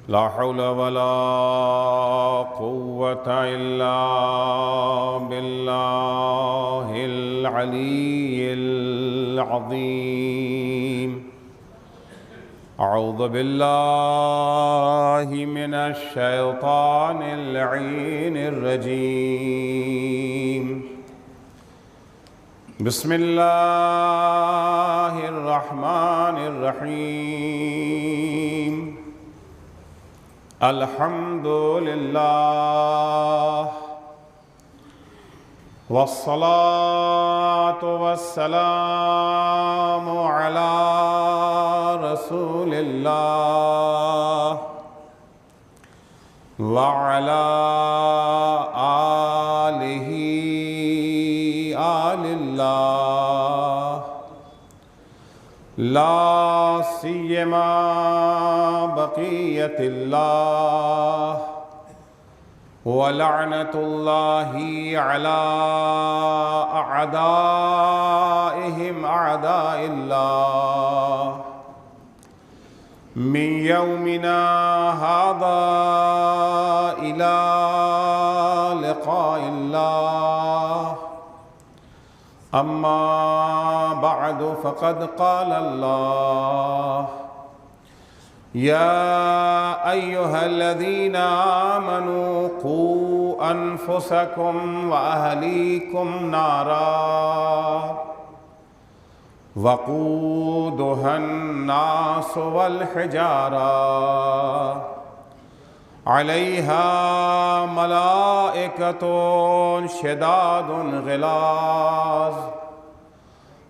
لا حول ولا قوة إلا بالله العلي العظيم. أعوذ بالله من الشيطان اللعين الرجيم. بسم الله الرحمن الرحيم. الحمد لله والصلاة والسلام على رسول الله وعلى آله آل الله، لا سيما بقية الله ولعنة الله على أعدائهم أعداء الله من يومنا هذا إلى لقاء الله. أما بعد فقد قال الله: يا أيها الذين آمنوا قوا أنفسكم وأهليكم نارا وقودها الناس والحجارة عليها ملائكة شداد غلاظ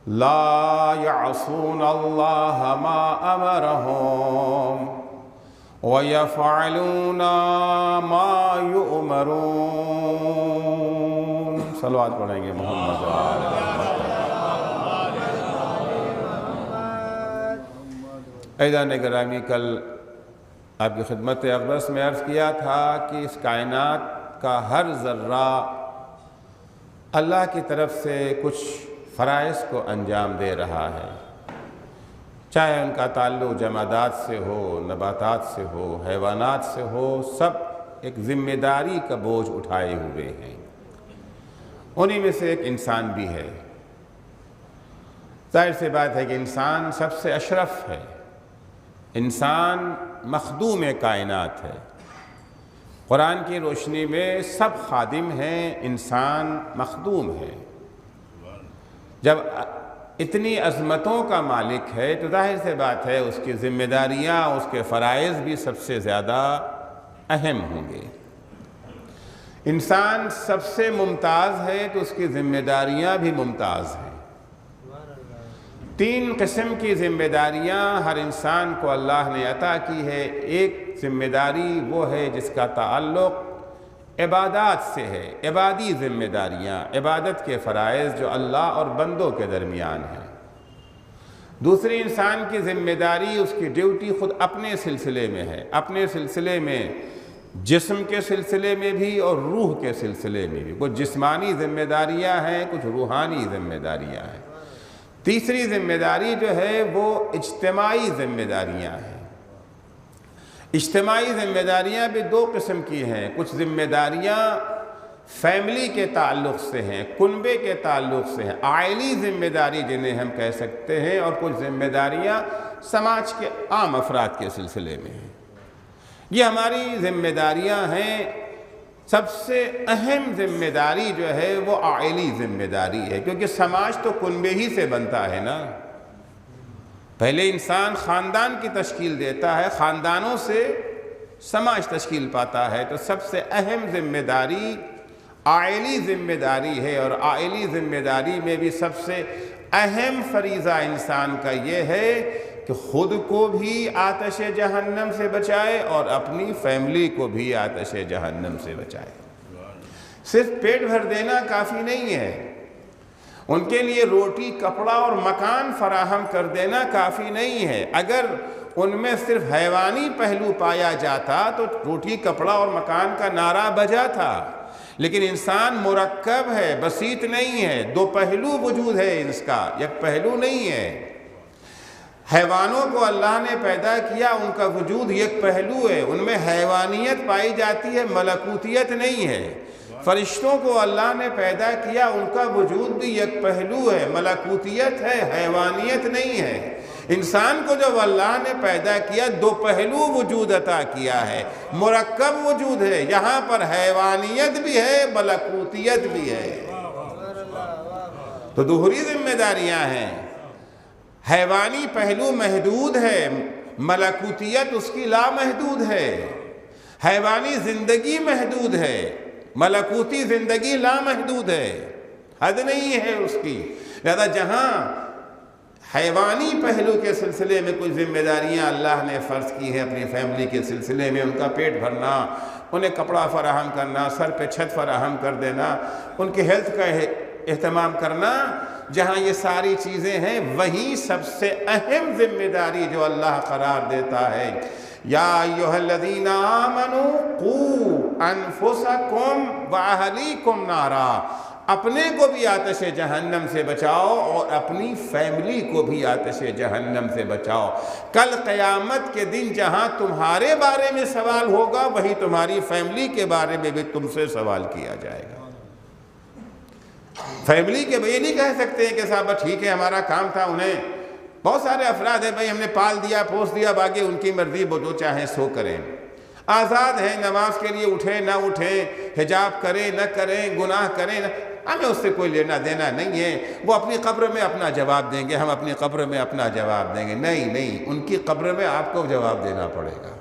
لا يعصون الله ما أمرهم ويفعلون ما يؤمرون. صلوات پڑھیں گے محمد. عزیزان گرامی، کل آپ کی خدمت اقدس میں عرض کیا تھا کہ اس کائنات کا ہر ذرہ اللہ کی طرف سے کچھ فرائض کو انجام دے رہا ہے، چاہے ان کا تعلق جمادات سے ہو، نباتات سے ہو، حیوانات سے ہو، سب ایک ذمہ داری کا بوجھ اٹھائے ہوئے ہیں. انہی میں سے ایک انسان بھی ہے. ظاہر سی بات ہے کہ انسان سب سے اشرف ہے. انسان مخدوم کائنات ہے. قرآن کی روشنی میں سب خادم ہیں، انسان مخدوم ہے. جب اتنی عظمتوں کا مالک ہے تو ظاہر سے بات ہے اس کی ذمہ داریاں، اس کے فرائض بھی سب سے زیادہ اہم ہوں گے. انسان سب سے ممتاز ہے تو اس کی ذمہ داریاں بھی ممتاز ہیں. 3 قسم کی ذمہ داریاں ہر انسان کو اللہ نے عطا کی ہے. ایک ذمہ داری وہ ہے جس کا تعلق عبادات سے ہے، عبادی ذمہ داریاں، عبادت کے فرائض جو اللہ اور بندوں کے درمیان ہیں. دوسری انسان کی ذمہ داری، اس کی ڈیوٹی خود اپنے سلسلے میں ہے، اپنے سلسلے میں، جسم کے سلسلے میں بھی اور روح کے سلسلے میں بھی. کچھ جسمانی ذمہ داریاں ہیں، کچھ روحانی ذمہ داریاں ہیں. تیسری ذمہ داری جو ہے وہ اجتماعی ذمہ داریاں ہیں. اجتماعی ذمہ داریاں بھی 2 قسم کی ہیں. کچھ ذمہ داریاں فیملی کے تعلق سے ہیں، کنبے کے تعلق سے ہیں، عائلی ذمہ داری جنہیں ہم کہہ سکتے ہیں، اور کچھ ذمہ داریاں سماج کے عام افراد کے سلسلے میں ہیں. یہ ہماری ذمہ داریاں ہیں. سب سے اہم ذمہ داری جو ہے وہ عائلی ذمہ داری ہے، کیونکہ سماج تو کنبے ہی سے بنتا ہے نا. پہلے انسان خاندان کی تشکیل دیتا ہے، خاندانوں سے سماج تشکیل پاتا ہے. تو سب سے اہم ذمہ داری عائلی ذمہ داری ہے، اور عائلی ذمہ داری میں بھی سب سے اہم فریضہ انسان کا یہ ہے کہ خود کو بھی آتش جہنم سے بچائے اور اپنی فیملی کو بھی آتش جہنم سے بچائے. صرف پیٹ بھر دینا کافی نہیں ہے، ان کے لیے روٹی، کپڑا اور مکان فراہم کر دینا کافی نہیں ہے. اگر ان میں صرف حیوانی پہلو پایا جاتا تو روٹی، کپڑا اور مکان کا نعرہ بجا تھا. لیکن انسان مرکب ہے، بسیط نہیں ہے، 2 پہلو وجود ہے اس کا، 1 پہلو نہیں ہے. حیوانوں کو اللہ نے پیدا کیا، ان کا وجود یک پہلو ہے، ان میں حیوانیت پائی جاتی ہے، ملکوتیت نہیں ہے۔ فرشتوں کو اللہ نے پیدا کیا، ان کا وجود بھی یک پہلو ہے، ملکوتیت ہے، حیوانیت نہیں ہے۔ انسان کو جب اللہ نے پیدا کیا دو پہلو وجود عطا کیا ہے، مرکب وجود ہے، یہاں پر حیوانیت بھی ہے، ملکوتیت بھی ہے، تو دوہری ذمہ داریاں ہیں۔ حیوانی پہلو محدود ہے، ملکوتیت اس کی لامحدود ہے۔ حیوانی زندگی محدود ہے، ملکوتی زندگی لامحدود ہے، حد نہیں ہے اس کی۔ لہذا جہاں حیوانی پہلو کے سلسلے میں کچھ ذمہ داریاں اللہ نے فرض کی ہیں اپنی فیملی کے سلسلے میں، ان کا پیٹ بھرنا، انہیں کپڑا فراہم کرنا، سر پہ چھت فراہم کر دینا، ان کی ہیلتھ کا اہتمام کرنا، جہاں یہ ساری چیزیں ہیں وہیں سب سے اہم ذمہ داری جو اللہ قرار دیتا ہے، یا ایھا الذین آمنوا قوا انفسکم واہلیکم نارا، اپنے کو بھی آتش جہنم سے بچاؤ اور اپنی فیملی کو بھی آتش جہنم سے بچاؤ۔ کل قیامت کے دن جہاں تمہارے بارے میں سوال ہوگا وہی تمہاری فیملی کے بارے میں بھی تم سے سوال کیا جائے گا۔ فیملی کے یہ نہیں کہہ سکتے ہیں کہ صاحب ٹھیک ہے ہمارا کام تھا، انہیں بہت سارے افراد ہیں بھائی ہم نے پال دیا پوس دیا، باقی ان کی مرضی، وہ جو چاہیں سو کریں، آزاد ہیں، نماز کے لیے اٹھیں نہ اٹھیں، حجاب کریں نہ کریں، گناہ کریں نہ، ہمیں اس سے کوئی لینا دینا نہیں ہے۔ وہ اپنی قبر میں اپنا جواب دیں گے، ہم اپنی قبر میں اپنا جواب دیں گے، نہیں، ان کی قبر میں آپ کو جواب دینا پڑے گا۔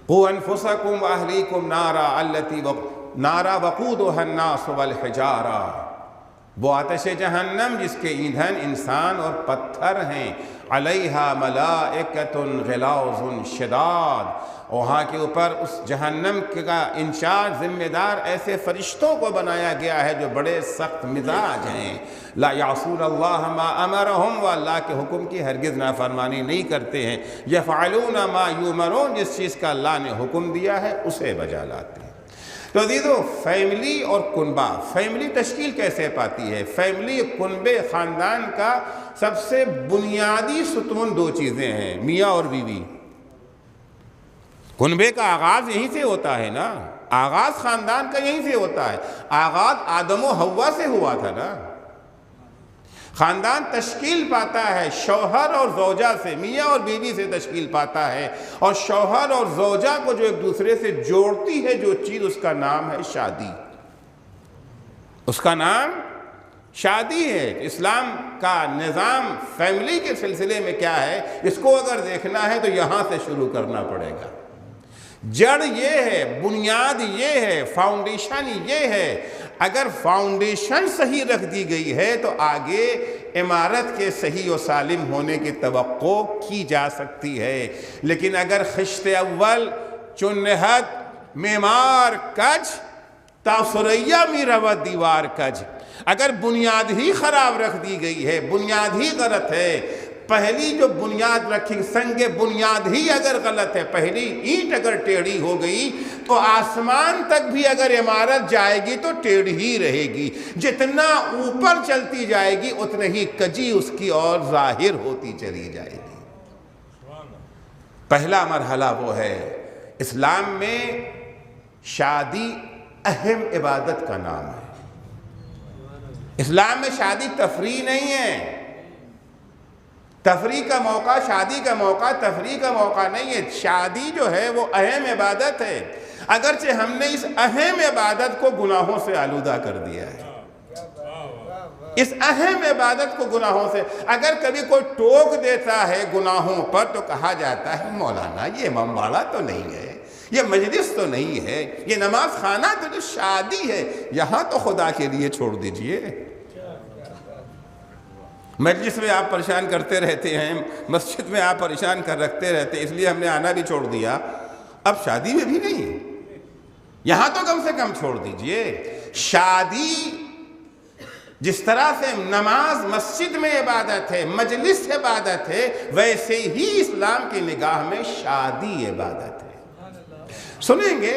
قوا انفسکم واہلیکم نارا وقودها الناس والحجارہ، وہ آتش جہنم جس کے ایندھن انسان اور پتھر ہیں، علیہا ملائکۃ غلاظ شداد، وہاں کے اوپر اس جہنم کا انچارج ذمہ دار ایسے فرشتوں کو بنایا گیا ہے جو بڑے سخت مزاج ہیں، لا یعصون اللہ ما امرہم، وہ اللہ کے حکم کی ہرگز نافرمانی نہیں کرتے ہیں، یفعلون ما یؤمرون، جس چیز کا اللہ نے حکم دیا ہے اسے بجا لاتے ہیں۔ تو عزیزو، فیملی اور کنبہ، فیملی تشکیل کیسے پاتی ہے؟ فیملی کنبے خاندان کا سب سے بنیادی ستون دو چیزیں ہیں، میاں اور بیوی۔ کنبے کا آغاز یہیں سے ہوتا ہے نا، آغاز خاندان کا یہیں سے ہوتا ہے، آغاز آدم و حوا سے ہوا تھا نا۔ خاندان تشکیل پاتا ہے شوہر اور زوجہ سے، میاں اور بیوی سے تشکیل پاتا ہے، اور شوہر اور زوجہ کو جو ایک دوسرے سے جوڑتی ہے جو چیز، اس کا نام ہے شادی، اس کا نام شادی ہے۔ اسلام کا نظام فیملی کے سلسلے میں کیا ہے، اس کو اگر دیکھنا ہے تو یہاں سے شروع کرنا پڑے گا۔ جڑ یہ ہے، بنیاد یہ ہے، فاؤنڈیشن یہ ہے۔ اگر فاؤنڈیشن صحیح رکھ دی گئی ہے تو آگے عمارت کے صحیح و سالم ہونے کی توقع کی جا سکتی ہے، لیکن اگر خشت اول چنہت معمار کج تا سریا می رود دیوار کج، اگر بنیاد ہی خراب رکھ دی گئی ہے، بنیاد ہی غلط ہے، پہلی جو بنیاد رکھی سنگ بنیاد ہی اگر غلط ہے، پہلی اینٹ اگر ٹیڑھی ہو گئی تو آسمان تک بھی اگر عمارت جائے گی تو ٹیڑھی ہی رہے گی، جتنا اوپر چلتی جائے گی اتنا ہی کجی اس کی اور ظاہر ہوتی چلی جائے گی۔ پہلا مرحلہ وہ ہے، اسلام میں شادی اہم عبادت کا نام ہے۔ اسلام میں شادی تفریح نہیں ہے، تفریح کا موقع، شادی کا موقع تفریح کا موقع نہیں ہے۔ شادی جو ہے وہ اہم عبادت ہے، اگرچہ ہم نے اس اہم عبادت کو گناہوں سے آلودہ کر دیا ہے۔ اس اہم عبادت کو گناہوں سے، اگر کبھی کوئی ٹوک دیتا ہے گناہوں پر تو کہا جاتا ہے مولانا یہ امام باڑہ تو نہیں ہے، یہ مجلس تو نہیں ہے، یہ نماز خانہ تو جو شادی ہے، یہاں تو خدا کے لیے چھوڑ دیجئے۔ مجلس میں آپ پریشان کرتے رہتے ہیں، مسجد میں آپ پریشان کر رکھتے رہتے ہیں، اس لیے ہم نے آنا بھی چھوڑ دیا، اب شادی میں بھی نہیں، یہاں تو کم سے کم چھوڑ دیجئے۔ شادی جس طرح سے نماز مسجد میں عبادت ہے، مجلس عبادت ہے، ویسے ہی اسلام کی نگاہ میں شادی عبادت ہے۔ سنیں گے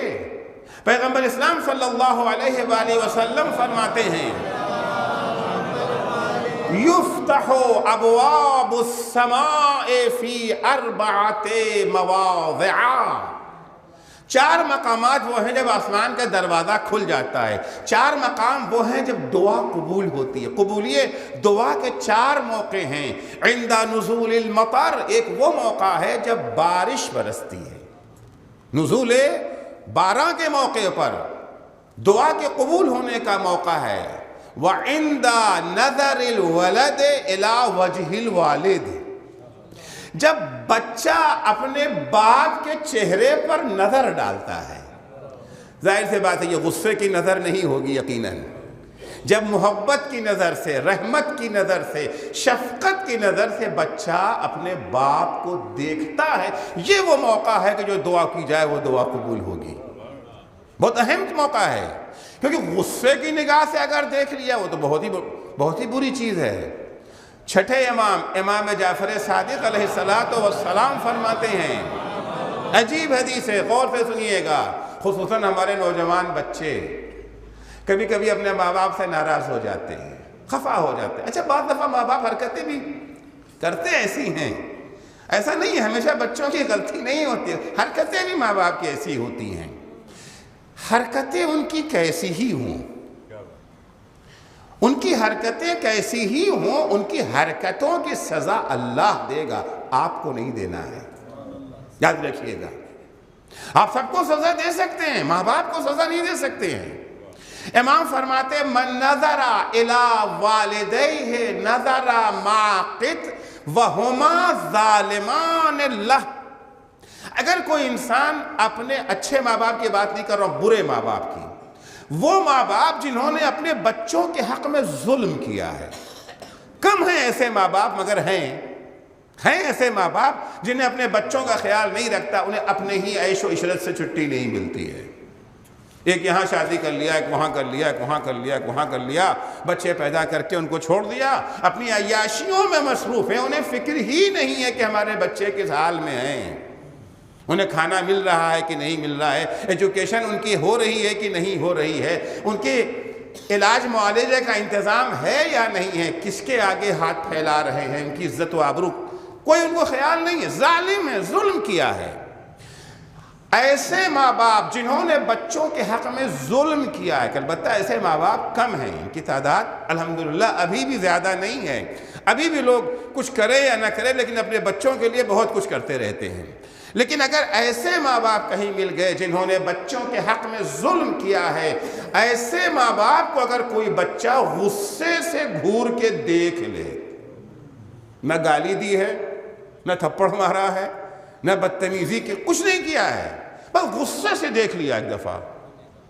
پیغمبر اسلام صلی اللہ علیہ وآلہ وسلم فرماتے ہیں یفتح ابواب السماء فی اربعۃ مواضع، 4 مقامات وہ ہیں جب آسمان کا دروازہ کھل جاتا ہے، 4 مقام وہ ہیں جب دعا قبول ہوتی ہے۔ قبولیت دعا کے 4 موقع ہیں۔ عند نزول المطر، ایک وہ موقع ہے جب بارش برستی ہے، نزول باران کے موقع پر دعا کے قبول ہونے کا موقع ہے۔ وعند نظر الولد الى وجه الوالد، جب بچہ اپنے باپ کے چہرے پر نظر ڈالتا ہے، ظاہر سے بات ہے یہ غصے کی نظر نہیں ہوگی یقیناً، جب محبت کی نظر سے، رحمت کی نظر سے، شفقت کی نظر سے بچہ اپنے باپ کو دیکھتا ہے، یہ وہ موقع ہے کہ جو دعا کی جائے وہ دعا قبول ہوگی۔ بہت اہم موقع ہے، کیونکہ غصے کی نگاہ سے اگر دیکھ لیا وہ تو بہت ہی بری چیز ہے۔ چھٹے امام جعفر صادق علیہ السلام فرماتے ہیں، عجیب حدیث ہے، غور سے سنیے گا، خصوصاً ہمارے نوجوان بچے کبھی کبھی اپنے ماں باپ سے ناراض ہو جاتے ہیں، خفا ہو جاتے ہیں۔ اچھا بعض دفعہ ماں باپ حرکتیں بھی کرتے ایسی ہیں، ایسا نہیں ہے ہمیشہ بچوں کی غلطی نہیں ہوتی، حرکتیں بھی ماں باپ کی ایسی ہوتی ہیں۔ حرکتیں ان کی کیسی ہی ہوں، ان کی حرکتیں کیسی ہی ہوں، ان کی حرکتوں کی سزا اللہ دے گا، آپ کو نہیں دینا ہے، یاد رکھیے گا۔ آپ سب کو سزا دے سکتے ہیں، ماں باپ کو سزا نہیں دے سکتے ہیں۔ امام فرماتے ہیں من نظر الی والدیہ نظر ماقت وہما ظالمان اللہ، اگر کوئی انسان اپنے اچھے ماں باپ کی بات نہیں کر رہا، برے ماں باپ کی، وہ ماں باپ جنہوں نے اپنے بچوں کے حق میں ظلم کیا ہے، کم ہیں ایسے ماں باپ، مگر ہیں ایسے ماں باپ جنہیں اپنے بچوں کا خیال نہیں رکھتا، انہیں اپنے ہی عیش و عشرت سے چھٹی نہیں ملتی ہے۔ ایک یہاں شادی کر لیا، ایک وہاں کر لیا، ایک وہاں کر لیا، ایک وہاں کر لیا، بچے پیدا کر کے ان کو چھوڑ دیا، اپنی عیاشیوں میں مصروف ہیں، انہیں فکر ہی نہیں ہے کہ ہمارے بچے کس حال میں ہیں، انہیں کھانا مل رہا ہے کہ نہیں مل رہا ہے، ایجوکیشن ان کی ہو رہی ہے کہ نہیں ہو رہی ہے، ان کے علاج معالجے کا انتظام ہے یا نہیں ہے، کس کے آگے ہاتھ پھیلا رہے ہیں، ان کی عزت و آبرو کوئی ان کو خیال نہیں ہے، ظالم ہے، ظلم کیا ہے۔ ایسے ماں باپ جنہوں نے بچوں کے حق میں ظلم کیا ہے، البتہ ایسے ماں باپ کم ہیں، ان کی تعداد الحمدللہ ابھی بھی زیادہ نہیں ہے، ابھی بھی لوگ کچھ کرے یا نہ کرے لیکن اپنے بچوں کے لیے بہت کچھ کرتے رہتے ہیں۔ لیکن اگر ایسے ماں باپ کہیں مل گئے جنہوں نے بچوں کے حق میں ظلم کیا ہے، ایسے ماں باپ کو اگر کوئی بچہ غصے سے گھور کے دیکھ لے، نہ گالی دی ہے، نہ تھپڑ مارا ہے، نہ بدتمیزی کی، کچھ نہیں کیا ہے، بس غصے سے دیکھ لیا ایک دفعہ،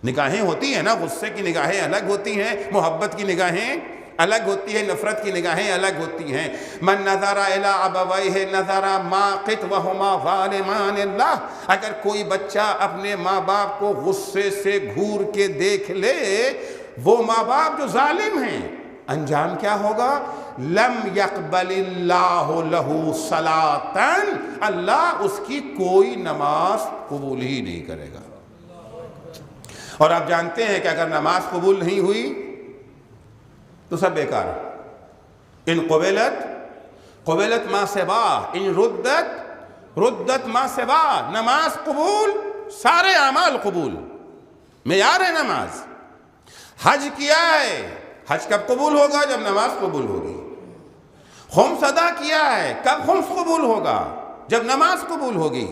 نگاہیں ہوتی ہیں نا، غصے کی نگاہیں الگ ہوتی ہیں، محبت کی نگاہیں الگ ہوتی ہیں، نفرت کی نگاہیں الگ ہوتی ہیں۔ من نظر الی ابویہ نظر ماقت وہما ظالمان اللہ، اگر کوئی بچہ اپنے ماں باپ کو غصے سے گھور کے دیکھ لے، وہ ماں باپ جو ظالم ہیں، انجام کیا ہوگا؟ لم يقبل اللہ لہ صلاۃ، اللہ اس کی کوئی نماز قبول ہی نہیں کرے گا۔ اور آپ جانتے ہیں کہ اگر نماز قبول نہیں ہوئی تو سب بیکار ہے۔ ان قبلت ما سوا، ان ردت ما سوا، نماز قبول، سارے اعمال قبول، معیار ہے نماز۔ حج کیا ہے، حج کب قبول ہوگا؟ جب نماز قبول ہوگی۔ خمس ادا کیا ہے، کب خمس قبول ہوگا؟ جب نماز قبول ہوگی۔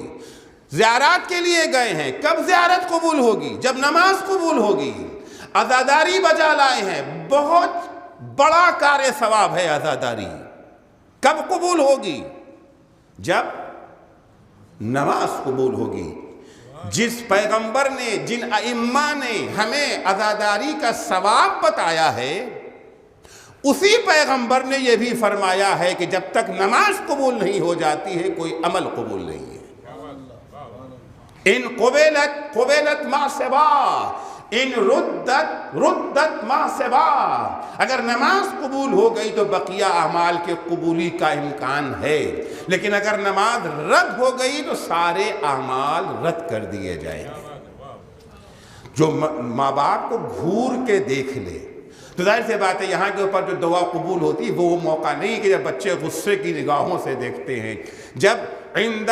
زیارات کے لیے گئے ہیں، کب زیارت قبول ہوگی؟ جب نماز قبول ہوگی۔ عزاداری بجا لائے ہیں، بہت بڑا کار ثواب ہے عزاداری، کب قبول ہوگی؟ جب نماز قبول ہوگی۔ جس پیغمبر نے، جن ائمہ نے ہمیں عزاداری کا ثواب بتایا ہے، اسی پیغمبر نے یہ بھی فرمایا ہے کہ جب تک نماز قبول نہیں ہو جاتی ہے کوئی عمل قبول نہیں ہے۔ ان قبلت ما سوا، ان ردت ما سوا، اگر نماز قبول ہو گئی تو بقیہ اعمال کے قبولی کا امکان ہے، لیکن اگر نماز رد ہو گئی تو سارے اعمال رد کر دیے جائیں گے۔ جو ماں باپ کو گھور کے دیکھ لے، تو ظاہر سی بات ہے یہاں کے اوپر جو دعا قبول ہوتی ہے وہ موقع نہیں کہ جب بچے غصے کی نگاہوں سے دیکھتے ہیں، جب عند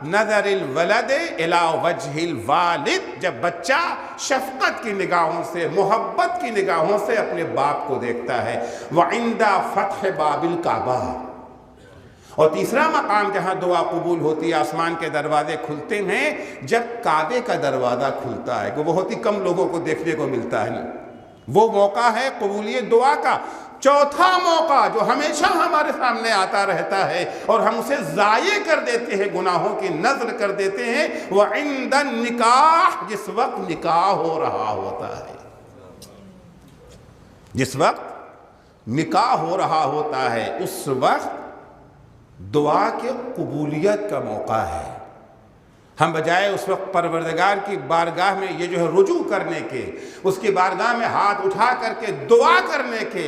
نظر الولد الی وجہ الوالد، جب بچہ شفقت کی نگاہوں سے، محبت کی نگاہوں سے اپنے باپ کو دیکھتا ہے، وعند فتح باب الکعبہ، اور تیسرا مقام جہاں دعا قبول ہوتی ہے، آسمان کے دروازے کھلتے ہیں جب کعبے کا دروازہ کھلتا ہے، وہ بہت ہی کم لوگوں کو دیکھنے کو ملتا ہے، وہ موقع ہے قبولیت دعا کا۔ چوتھا موقع جو ہمیشہ ہمارے سامنے آتا رہتا ہے اور ہم اسے ضائع کر دیتے ہیں، گناہوں کی نذر کر دیتے ہیں، وہ عند النکاح، جس وقت نکاح ہو رہا ہوتا ہے، جس وقت نکاح ہو رہا ہوتا ہے اس وقت دعا کے قبولیت کا موقع ہے۔ ہم بجائے اس وقت پروردگار کی بارگاہ میں یہ جو ہے رجوع کرنے کے، اس کی بارگاہ میں ہاتھ اٹھا کر کے دعا کرنے کے،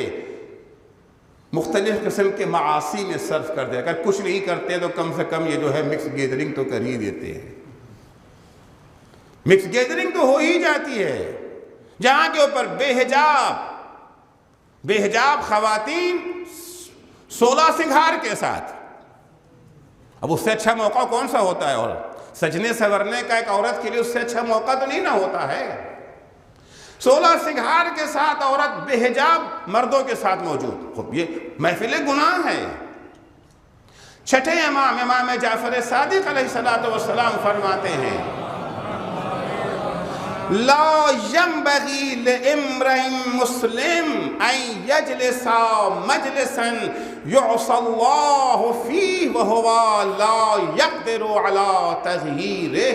مختلف قسم کے معاصی میں صرف کر دے۔ اگر کچھ نہیں کرتے تو کم سے کم یہ جو ہے مکس گیدرنگ تو کر ہی دیتے ہیں، مکس گیدرنگ تو ہو ہی جاتی ہے، جہاں کے اوپر بے حجاب خواتین 16 سنگھار کے ساتھ۔ اب اس سے اچھا موقع کون سا ہوتا ہے؟ اور سجنے سورنے کا ایک عورت کے لیے اس سے اچھا موقع تو نہیں نہ ہوتا ہے۔ 16 سنگھار کے ساتھ عورت بے حجاب مردوں کے ساتھ موجود، خب یہ محفل گناہ ہے۔ چھٹے امام جعفر صادق علیہ السلام فرماتے ہیں، لا ينبغي لامرئ مسلم ان يجلس مجلسا يعصى الله فيه وهو لا يقدر على تغييره،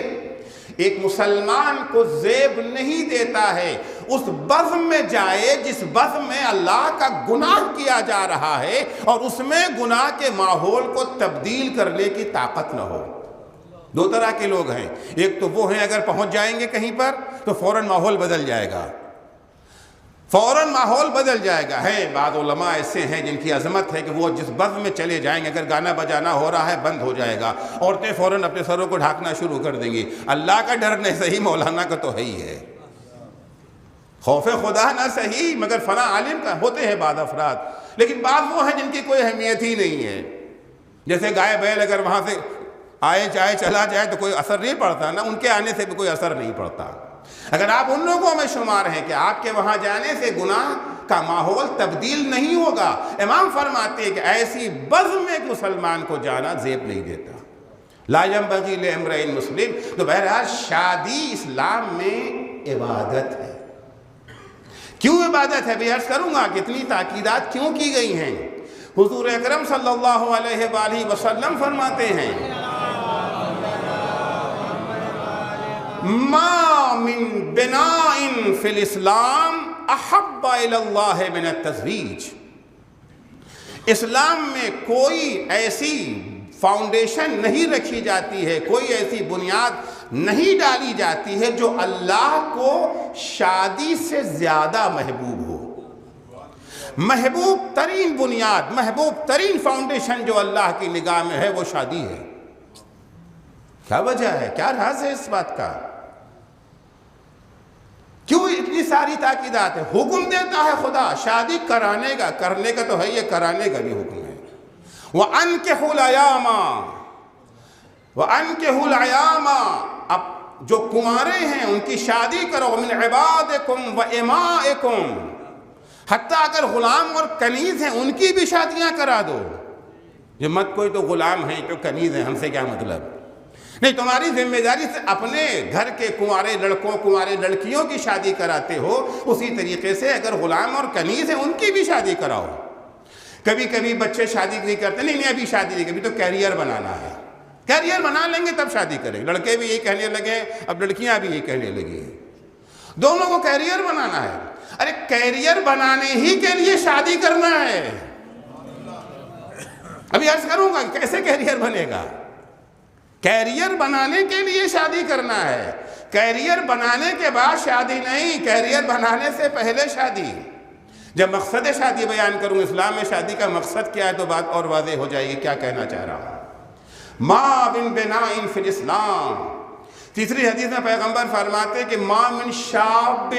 ایک مسلمان کو زیب نہیں دیتا ہے اس بزم میں جائے جس بزم میں اللہ کا گناہ کیا جا رہا ہے اور اس میں گناہ کے ماحول کو تبدیل کرنے کی طاقت نہ ہو۔ دو طرح کے لوگ ہیں، ایک تو وہ ہیں اگر پہنچ جائیں گے کہیں پر تو فوراً ماحول بدل جائے گا، فوراً ماحول بدل جائے گا۔ ہے بعض علماء ایسے ہیں جن کی عظمت ہے کہ وہ جس بزم میں چلے جائیں گے، اگر گانا بجانا ہو رہا ہے بند ہو جائے گا، عورتیں فوراً اپنے سروں کو ڈھانکنا شروع کر دیں گی۔ اللہ کا ڈر نہ صحیح، مولانا کا تو ہے ہی ہے، خوف خدا نہ صحیح، مگر فنا عالم کا ہوتے ہیں بعض افراد، لیکن بعض وہ ہیں جن کی کوئی اہمیت ہی نہیں ہے۔ جیسے گائے بیل اگر وہاں سے آئے جائے چلا جائے تو کوئی اثر نہیں پڑتا، نہ ان کے آنے سے بھی کوئی اثر نہیں پڑتا۔ اگر آپ ان لوگوں میں شمار ہیں کہ آپ کے وہاں جانے سے گناہ کا ماحول تبدیل نہیں ہوگا، امام فرماتے ہیں کہ ایسی بزم میں مسلمان کو جانا زیب نہیں دیتا۔ لا ينبغي لامرئ مسلم، تو بہرحال شادی اسلام میں عبادت ہے۔ کیوں عبادت ہے؟ بھی عرض کروں گا کہ اتنی تاکیدات کیوں کی گئی ہیں۔ حضور اکرم صلی اللہ علیہ وآلہ وسلم فرماتے ہیں، ما من بناء فی الاسلام احب الی اللہ من التزویج، اسلام میں کوئی ایسی فاؤنڈیشن نہیں رکھی جاتی ہے، کوئی ایسی بنیاد نہیں ڈالی جاتی ہے جو اللہ کو شادی سے زیادہ محبوب ہو۔ محبوب ترین بنیاد، محبوب ترین فاؤنڈیشن جو اللہ کی نگاہ میں ہے وہ شادی ہے۔ کیا وجہ ہے؟ کیا راز ہے اس بات کا؟ کیوں اتنی ساری تاکیدات ہے؟ حکم دیتا ہے خدا شادی کرانے کا، کرنے کا تو ہے، یہ کرانے کا بھی حکم ہے۔ وَأَنْكِحُوا الْأَيَامَ وَأَنْكِحُوا الْأَيَامَ، اب جو کنوارے ہیں ان کی شادی کرو، مِنْ عِبَادِكُمْ وَإِمَائِكُمْ، حتیٰ اگر غلام اور کنیز ہیں ان کی بھی شادیاں کرا دو۔ یہ مت کوئی تو غلام ہیں تو کنیز ہیں، ہم سے کیا مطلب؟ نہیں، تمہاری ذمہ داری سے اپنے گھر کے کنوارے لڑکوں کنوارے لڑکیوں کی شادی کراتے ہو، اسی طریقے سے اگر غلام اور کنیز ہیں ان کی بھی شادی کراؤ۔ کبھی کبھی بچے شادی نہیں کرتے، نہیں ابھی شادی نہیں، کبھی تو کیریئر بنانا ہے، کیریئر بنا لیں گے تب شادی کریں گے۔ لڑکے بھی یہی کہنے لگے، اب لڑکیاں بھی یہی کہنے لگی ہیں، دونوں کو کیریئر بنانا ہے۔ ارے کیریئر بنانے ہی کے لیے شادی کرنا ہے۔ ابھی عرض کروں گا کیسے کیریئر بنے گا۔ کیریئر بنانے کے لیے شادی کرنا ہے، کیریئر بنانے کے بعد شادی نہیں، کیریئر بنانے سے پہلے شادی۔ جب مقصد شادی بیان کروں اسلام میں شادی کا مقصد کیا ہے تو بات اور واضح ہو جائے گی کیا کہنا چاہ رہا ہوں۔ ما من بناء فی الاسلام، تیسری حدیث میں پیغمبر فرماتے کہ ما من شاب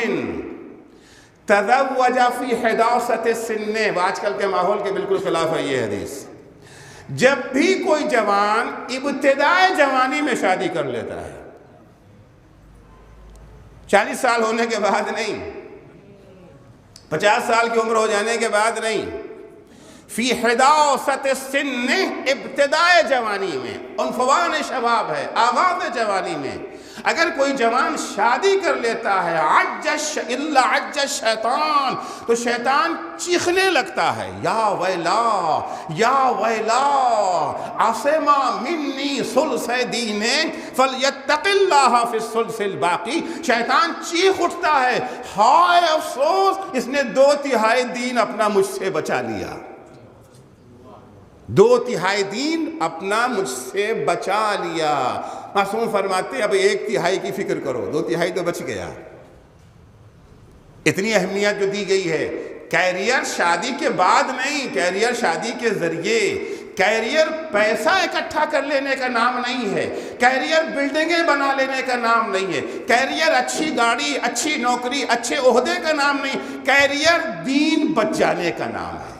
تزوج فی حداثت السن، آج کل کے ماحول کے بالکل خلاف ہے یہ حدیث. جب بھی کوئی جوان ابتدائے جوانی میں شادی کر لیتا ہے، 40 سال ہونے کے بعد نہیں، 50 سال کی عمر ہو جانے کے بعد نہیں، فی حداثت السن، ابتدائے جوانی میں، عنفوان شباب ہے، آغاز جوانی میں اگر کوئی جوان شادی کر لیتا ہے، عج الشیطان، تو شیطان چیخنے لگتا ہے، یا ویلا یا ویلا عصم منی ثلث دین فلیتق اللہ فی الثلث الباقی. شیطان چیخ اٹھتا ہے، ہائے افسوس، اس نے 2/3 دین اپنا مجھ سے بچا لیا، 2/3 دین اپنا مجھ سے بچا لیا. معصوم فرماتے اب 1/3 کی فکر کرو، 2/3 تو بچ گیا. اتنی اہمیت جو دی گئی ہے. کیریئر شادی کے بعد نہیں، کیریئر شادی کے ذریعے. کیریئر پیسہ اکٹھا کر لینے کا نام نہیں ہے، کیریئر بلڈنگیں بنا لینے کا نام نہیں ہے، کیریئر اچھی گاڑی، اچھی نوکری، اچھے عہدے کا نام نہیں، کیریئر دین بچ جانے کا نام ہے.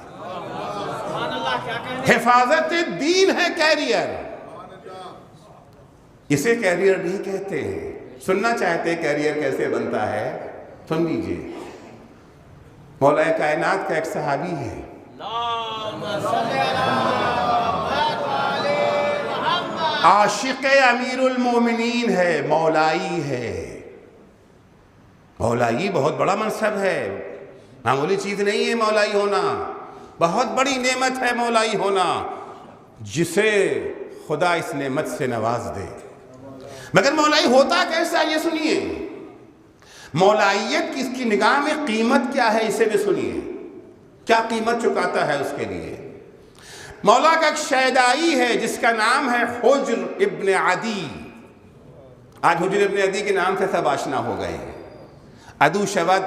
حفاظت دین ہے کیریئر. اسے کیریئر نہیں کہتے ہیں. سننا چاہتے کیریئر کیسے بنتا ہے؟ سن لیجئے. مولا کائنات کا ایک صحابی ہے، عاشق امیر المومنین ہے، مولائی ہے. مولائی بہت بڑا منصب ہے، معمولی چیز نہیں ہے مولائی ہونا، بہت بڑی نعمت ہے مولائی ہونا، جسے خدا اس نعمت سے نواز دے. مگر مولائی ہوتا کیسا یہ سنیے. مولائیت کی اس کی نگاہ میں قیمت کیا ہے اسے بھی سنیے، کیا قیمت چکاتا ہے اس کے لیے. مولا کا ایک شیدائی ہے جس کا نام ہے حجر ابن عدی. آج حجر ابن عدی کے نام سے سب آشنا ہو گئے ہیں. عدو شود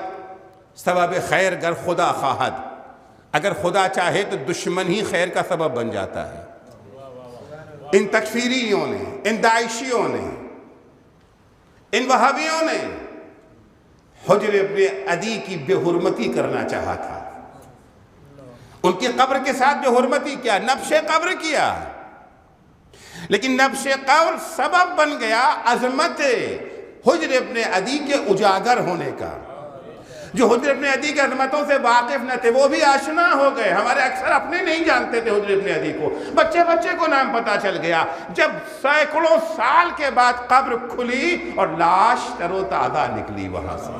سبب خیر گر خدا خواہد، اگر خدا چاہے تو دشمن ہی خیر کا سبب بن جاتا ہے. ان تکفیریوں نے، ان داعشیوں نے، ان وہابیوں نے حجر ابن عدی کی بے حرمتی کرنا چاہا تھا. ان کی قبر کے ساتھ بے حرمتی کیا، نبش قبر کیا. لیکن نبش قبر سبب بن گیا عظمت حجر ابن عدی کے اجاگر ہونے کا. جو حجر ابن عدی کے عظمتوں سے واقف نہ تھے وہ بھی آشنا ہو گئے. ہمارے اکثر اپنے نہیں جانتے تھے حجر ابن عدی کو، بچے بچے کو نام پتہ چل گیا جب سینکڑوں سال کے بعد قبر کھلی اور لاش تر و تازہ نکلی وہاں سے.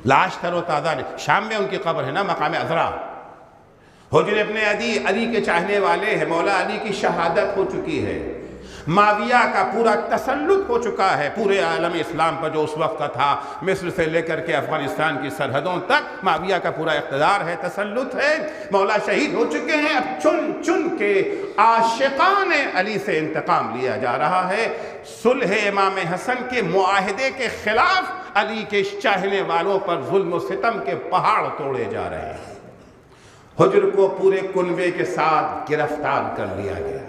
لاش تر و تازہ نکلی. شام میں ان کی قبر ہے نا، مقام عذرا. حجر ابن عدی علی کے چاہنے والے ہیں. مولا علی کی شہادت ہو چکی ہے، معاویہ کا پورا تسلط ہو چکا ہے پورے عالم اسلام پر جو اس وقت کا تھا. مصر سے لے کر کے افغانستان کی سرحدوں تک معاویہ کا پورا اقتدار ہے، تسلط ہے. مولا شہید ہو چکے ہیں. اب چن چن کے عاشقان علی سے انتقام لیا جا رہا ہے. صلح امام حسن کے معاہدے کے خلاف علی کے چاہنے والوں پر ظلم و ستم کے پہاڑ توڑے جا رہے ہیں. حجر کو پورے کنبے کے ساتھ گرفتار کر لیا گیا.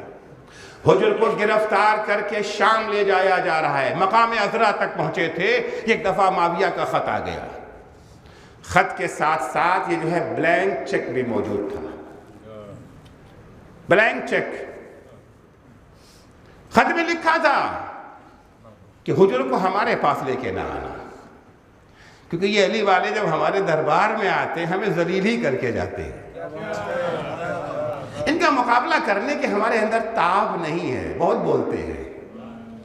حجر کو گرفتار کر کے شام لے جایا جا رہا ہے. مقام عذرا تک پہنچے تھے. ایک دفعہ معاویہ کا خط آ گیا. خط کے ساتھ ساتھ یہ جو ہے بلینک چیک بھی موجود تھا. Blank cheque. خط میں لکھا تھا کہ حجر کو ہمارے پاس لے کے نہ آنا، کیونکہ یہ علی والے جب ہمارے دربار میں آتے ہیں ہمیں ذلیل ہی کر کے جاتے ہیں. ان کا مقابلہ کرنے کے ہمارے اندر تاب نہیں ہے، بہت بولتے ہیں.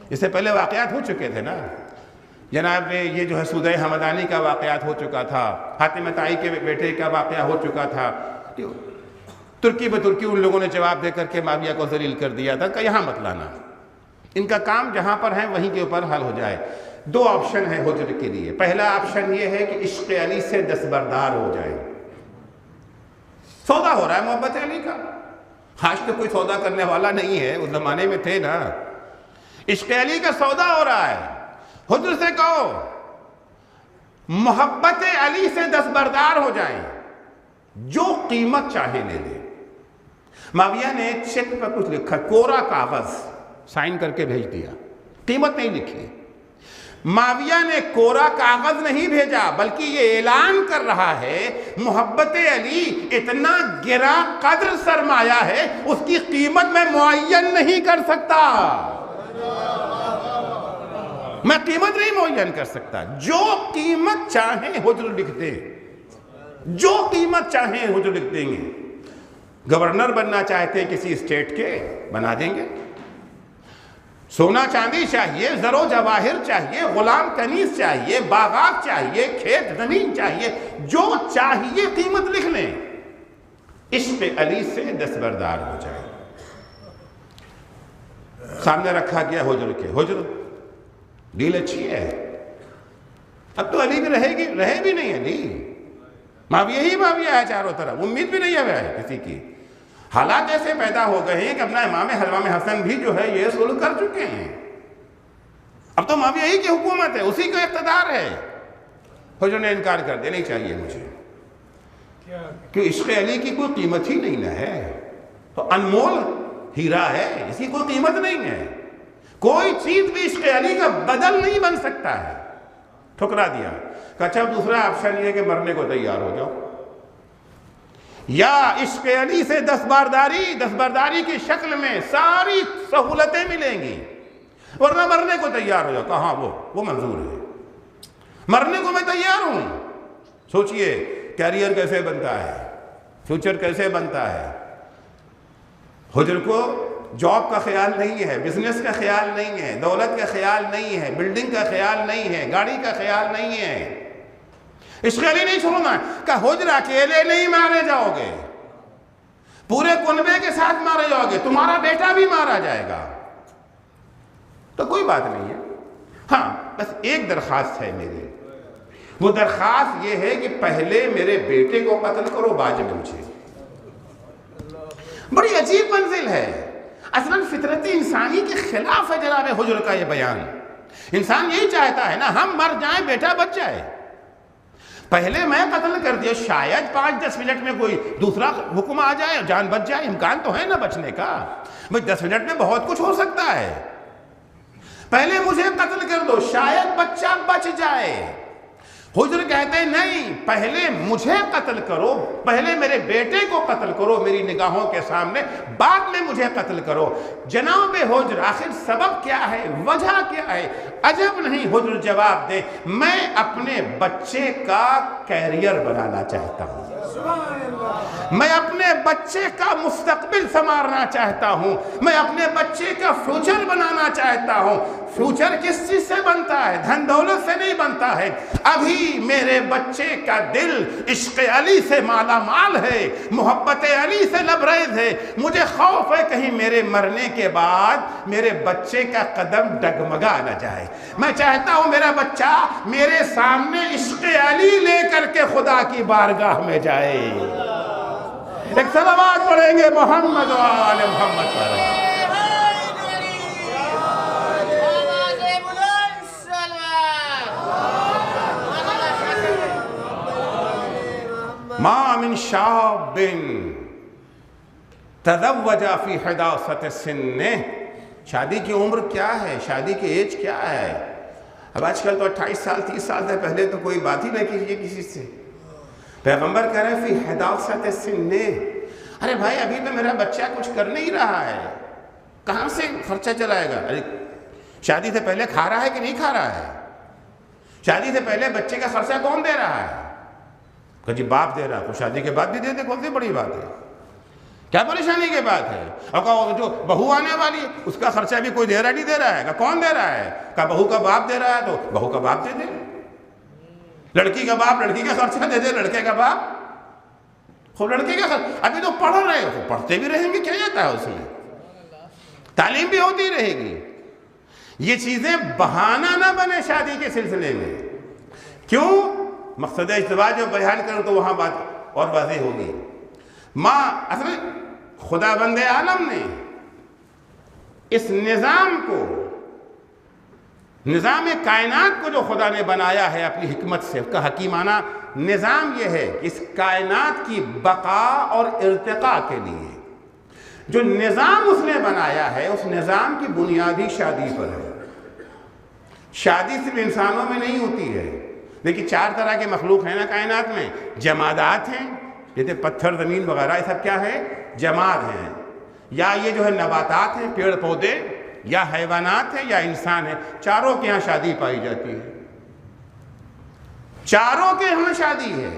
اس سے پہلے واقعات ہو چکے تھے نا جناب. یہ جو ہے سودہ حمدانی کا واقعات ہو چکا تھا، حاتم طائی کے بیٹے کا واقعہ ہو چکا تھا. ترکی بترکی ان لوگوں نے جواب دے کر کے معاویہ کو ذلیل کر دیا تھا کہ یہاں مت لانا، ان کا کام جہاں پر ہے وہیں کے اوپر حل ہو جائے. 2 آپشن ہیں حجر کے لیے. پہلا آپشن یہ ہے کہ عشق علی سے دستبردار ہو جائے. سودا ہو رہا ہے محبت علی کا. آج تو کوئی سودا کرنے والا نہیں ہے، اس زمانے میں تھے نا. عشق علی کا سودا ہو رہا ہے. حجر سے کہو محبت علی سے دستبردار ہو جائیں، جو قیمت چاہے لے لے. معاویہ نے چیک پر کچھ لکھا، کورا کاغذ سائن کر کے بھیج دیا، قیمت نہیں لکھی. معاویہ نے کورا کاغذ نہیں بھیجا بلکہ یہ اعلان کر رہا ہے محبت علی اتنا گرا قدر سرمایہ ہے اس کی قیمت میں معین نہیں کر سکتا، میں قیمت نہیں معین کر سکتا، جو قیمت چاہیں حجر لکھ دیں، جو قیمت چاہیں حجر لکھ دیں گے۔ گورنر بننا چاہتے ہیں کسی اسٹیٹ کے، بنا دیں گے۔ سونا چاندی چاہیے، زر و جواہر چاہیے، غلام کنیز چاہیے، باغات چاہیے، کھیت زمین چاہیے، جو چاہیے قیمت لکھ لیں، عشق علی سے دستبردار ہو جائے۔ سامنے رکھا گیا حجر کے، حجر ڈیل اچھی ہے، اب تو علی بھی رہے بھی نہیں علی، معاویہ ہی معاویہ ہے چاروں طرف، امید بھی نہیں ہے کسی کی۔ حالات ایسے پیدا ہو گئے ہیں کہ اپنا امام حرام حسن بھی جو ہے یہ صلح کر چکے ہیں، اب تو معاویہ ہی کی حکومت ہے، اسی کا اقتدار ہے۔ حجر نے انکار کر دیا، نہیں چاہیے مجھے، کہ عشق علی کی کوئی قیمت ہی نہیں ہے، تو انمول ہیرا ہے، اس کی کوئی قیمت نہیں ہے، کوئی چیز بھی عشق علی کا بدل نہیں بن سکتا ہے، ٹھکرا دیا۔ کہ اچھا دوسرا آپشن یہ کہ مرنے کو تیار ہو جاؤ، یا عشق علی سے دستبرداری کی شکل میں ساری سہولتیں ملیں گی، ورنہ مرنے کو تیار ہو جاؤ۔ کہاں وہ منظور ہے، مرنے کو میں تیار ہوں۔ سوچئے کیریئر کیسے بنتا ہے، فیوچر کیسے بنتا ہے۔ حجر کو جاب کا خیال نہیں ہے، بزنس کا خیال نہیں ہے، دولت کا خیال نہیں ہے، بلڈنگ کا خیال نہیں ہے، گاڑی کا خیال نہیں ہے، عشق علی نہیں چھوڑنا۔ کہ حجر اکیلے نہیں مارے جاؤ گے، پورے کنبے کے ساتھ مارے جاؤ گے، تمہارا بیٹا بھی مارا جائے گا، تو کوئی بات نہیں ہے۔ ہاں بس ایک درخواست ہے میری، وہ درخواست یہ ہے کہ پہلے میرے بیٹے کو قتل کرو، بعد میں مجھے۔ بڑی عجیب منزل ہے، اصلاً فطرت انسانی کے خلاف ہے جناب حجر کا یہ بیان۔ انسان یہی چاہتا ہے نا ہم مر جائیں بیٹا بچ جائے، پہلے میں قتل کر دیا، شاید 5-10 منٹ میں کوئی دوسرا حکم آ جائے، جان بچ جائے، امکان تو ہے نا بچنے کا، 10 منٹ میں بہت کچھ ہو سکتا ہے، پہلے مجھے قتل کر دو شاید بچہ بچ جائے۔ حجر کہتے ہیں نہیں، پہلے مجھے قتل کرو، پہلے میرے بیٹے کو قتل کرو میری نگاہوں کے سامنے، بعد میں مجھے قتل کرو۔ جناب حجر آخر سبب کیا ہے، وجہ کیا ہے؟ عجب نہیں حجر جواب دے، میں اپنے بچے کا کیریئر بنانا چاہتا ہوں، میں اپنے بچے کا مستقبل سنوارنا چاہتا ہوں، میں اپنے بچے کا فیوچر بنانا چاہتا ہوں۔ فیوچر کس چیز سے بنتا ہے؟ دھن دولت سے نہیں بنتا ہے، ابھی میرے بچے کا دل عشق علی سے مالا مال ہے، محبت علی سے لبریز ہے، مجھے خوف ہے کہیں میرے مرنے کے بعد میرے بچے کا قدم ڈگمگا نہ جائے، میں چاہتا ہوں میرا بچہ میرے سامنے عشق علی لے کر کے خدا کی بارگاہ میں جائے۔ ایک صلوات پڑھیں گے محمد و آل محمد پر۔ ما من شاب تزوج فی حداثت سنہ، شادی کی عمر کیا ہے، شادی کی ایج کیا ہے؟ اب آج کل تو 28 سال 30 سال سے پہلے تو کوئی بات ہی نہ کیجیے کسی سے۔ پیغمبر کہہ رہے ہیں فی حداثت سنہ، ارے بھائی ابھی تو میرا بچہ کچھ کر نہیں رہا ہے، کہاں سے خرچہ چلائے گا؟ ارے شادی سے پہلے کھا رہا ہے کہ نہیں کھا رہا ہے؟ شادی سے پہلے بچے کا خرچہ کون دے رہا ہے؟ کہ جی باپ دے رہا ہے، تو شادی کے بعد بھی دے دے، کون سی بڑی بات ہے، کیا پریشانی کی بات ہے؟ اور جو بہو آنے والی ہے اس کا خرچہ بھی کوئی دے رہا نہیں دے رہا ہے، کہ کون دے رہا ہے؟ کہ بہو کا باپ دے رہا ہے تو بہو کا باپ دے دے، لڑکی کا باپ لڑکی کا خرچہ دے دے، لڑکے کا باپ خوب لڑکے کا خرچہ، ابھی تو پڑھ رہے ہو، پڑھتے بھی رہیں گے، کیا جاتا ہے اس میں، تعلیم بھی ہوتی رہے گی۔ یہ چیزیں بہانہ نہ بنے شادی کے سلسلے میں، کیوں؟ مقصد ازدواج جو بیان کروں تو وہاں بات اور واضح ہوگی۔ اصل خدا بند عالم نے اس نظام کو، نظام کائنات کو جو خدا نے بنایا ہے اپنی حکمت سے، اس کا حکیمانہ نظام یہ ہے کہ اس کائنات کی بقا اور ارتقاء کے لیے جو نظام اس نے بنایا ہے، اس نظام کی بنیادی شادی پر ہے۔ شادی صرف انسانوں میں نہیں ہوتی ہے. دیکھیے 4 طرح کے مخلوق ہیں نا کائنات میں. جمادات ہیں جیسے پتھر زمین وغیرہ، یہ سب کیا ہے؟ جماد ہیں. یا یہ جو ہے نباتات ہیں، پیڑ پودے، یا حیوانات ہیں، یا انسان ہیں. چاروں کے ہاں شادی پائی جاتی ہے. چاروں کے ہاں شادی ہے.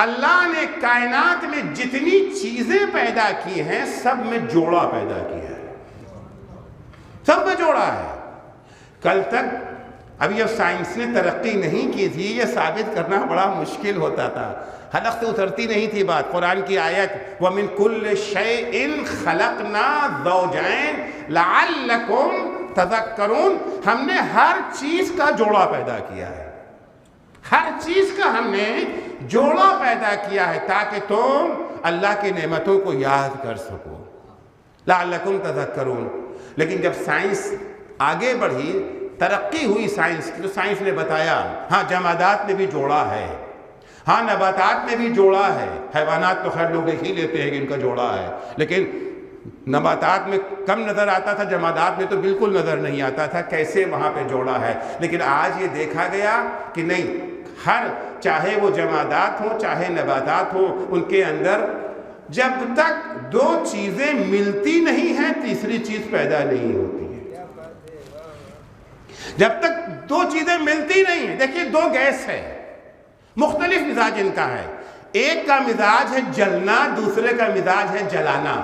اللہ نے کائنات میں جتنی چیزیں پیدا کی ہیں سب میں جوڑا پیدا کیا ہے. سب میں جوڑا ہے. کل تک ابھی جب سائنس نے ترقی نہیں کی تھی یہ ثابت کرنا بڑا مشکل ہوتا تھا. حلق سے اترتی نہیں تھی بات. قرآن کی آیت وَمِن كُلِّ شَيْءٍ خَلَقْنَا زَوْجَيْنِ لَعَلَّكُمْ تَذَكَّرُونَ. ہم نے ہر چیز کا جوڑا پیدا کیا ہے. ہر چیز کا ہم نے جوڑا پیدا کیا ہے تاکہ تم اللہ کی نعمتوں کو یاد کر سکو. لَعَلَّكُمْ تَذَكَّرُونَ. لیکن جب سائنس آگے بڑھی، ترقی ہوئی سائنس کی، تو سائنس نے بتایا ہاں جمادات میں بھی جوڑا ہے، ہاں نباتات میں بھی جوڑا ہے. حیوانات تو خیر لوگ دیکھ ہی لیتے ہیں کہ ان کا جوڑا ہے، لیکن نباتات میں کم نظر آتا تھا، جمادات میں تو بالکل نظر نہیں آتا تھا کیسے وہاں پہ جوڑا ہے. لیکن آج یہ دیکھا گیا کہ نہیں، ہر چاہے وہ جمادات ہوں چاہے نباتات ہوں، ان کے اندر جب تک 2 چیزیں ملتی نہیں ہیں تیسری چیز پیدا نہیں ہوتی ہے. جب تک 2 چیزیں ملتی نہیں ہیں. دیکھیے 2 گیس ہے، مختلف مزاج ان کا ہے. ایک کا مزاج ہے جلنا، دوسرے کا مزاج ہے جلانا.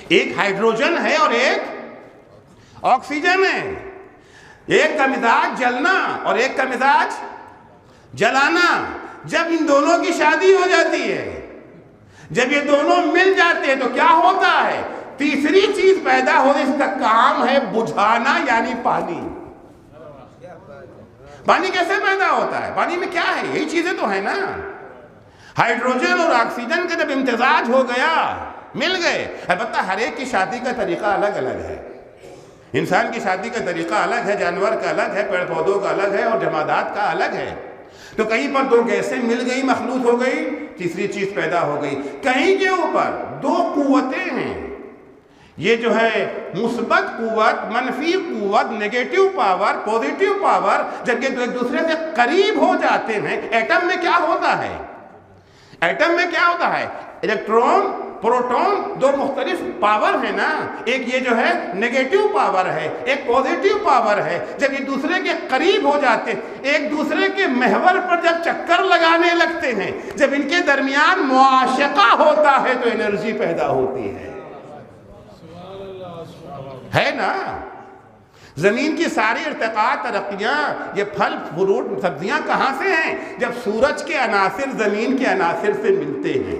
ایک ہائیڈروجن ہے اور ایک آکسیجن ہے. ایک کا مزاج جلنا اور ایک کا مزاج جلانا. جب ان دونوں کی شادی ہو جاتی ہے، جب یہ دونوں مل جاتے ہیں تو کیا ہوتا ہے؟ تیسری چیز پیدا ہو. اس کا کام ہے بجھانا، یعنی پانی. پانی کیسے پیدا ہوتا ہے؟ پانی میں کیا ہے؟ یہی چیزیں تو ہیں نا. ہائیڈروجن اور آکسیجن کا جب امتزاج ہو گیا، مل گئے. البتہ ہر ایک کی شادی کا طریقہ الگ الگ ہے. انسان کی شادی کا طریقہ الگ ہے، جانور کا الگ ہے، پیڑ پودوں کا الگ ہے، اور جمادات کا الگ ہے. تو کہیں پر 2 گیسیں مل گئی، مخلوط ہو گئی، تیسری چیز پیدا ہو گئی. کہیں کے اوپر 2 قوتیں ہیں، یہ جو ہے مثبت قوت، منفی قوت، نیگیٹو پاور، پوزیٹو پاور، جب یہ ایک دوسرے سے قریب ہو جاتے ہیں. ایٹم میں کیا ہوتا ہے؟ ایٹم میں کیا ہوتا ہے؟ الیکٹرون، پروٹون، 2 مختلف پاور ہیں نا. ایک یہ جو ہے نیگیٹو پاور ہے، ایک پوزیٹو پاور ہے. جب یہ دوسرے کے قریب ہو جاتے ہیں، ایک دوسرے کے محور پر جب چکر لگانے لگتے ہیں، جب ان کے درمیان معاشقہ ہوتا ہے تو انرجی پیدا ہوتی ہے نا. زمین کی ساری ارتقاء، ترقیاں، یہ پھل فروٹ سبزیاں کہاں سے ہیں؟ جب سورج کے عناصر زمین کے عناصر سے ملتے ہیں.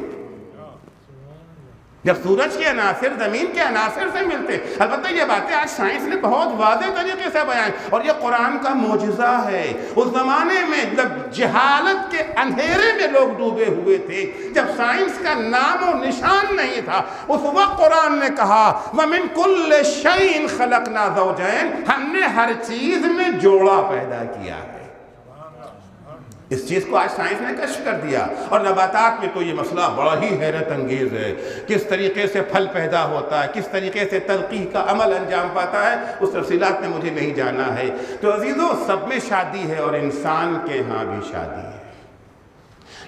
جب سورج کے عناصر زمین کے عناصر سے ملتے. البتہ یہ باتیں آج سائنس نے بہت واضح طریقے سے بیان، اور یہ قرآن کا معجزہ ہے. اس زمانے میں جب جہالت کے اندھیرے میں لوگ ڈوبے ہوئے تھے، جب سائنس کا نام و نشان نہیں تھا، اس وقت قرآن نے کہا وَمِن كُلِّ شَيْءٍ خَلَقْنَا زَوْجَيْنِ. ہم نے ہر چیز میں جوڑا پیدا کیا ہے. اس چیز کو آج سائنس نے کشف کر دیا. اور نباتات میں تو یہ مسئلہ بڑا ہی حیرت انگیز ہے. کس طریقے سے پھل پیدا ہوتا ہے، کس طریقے سے تلقیح کا عمل انجام پاتا ہے، اس تفصیلات میں مجھے نہیں جانا ہے. تو عزیزو، سب میں شادی ہے اور انسان کے ہاں بھی شادی ہے.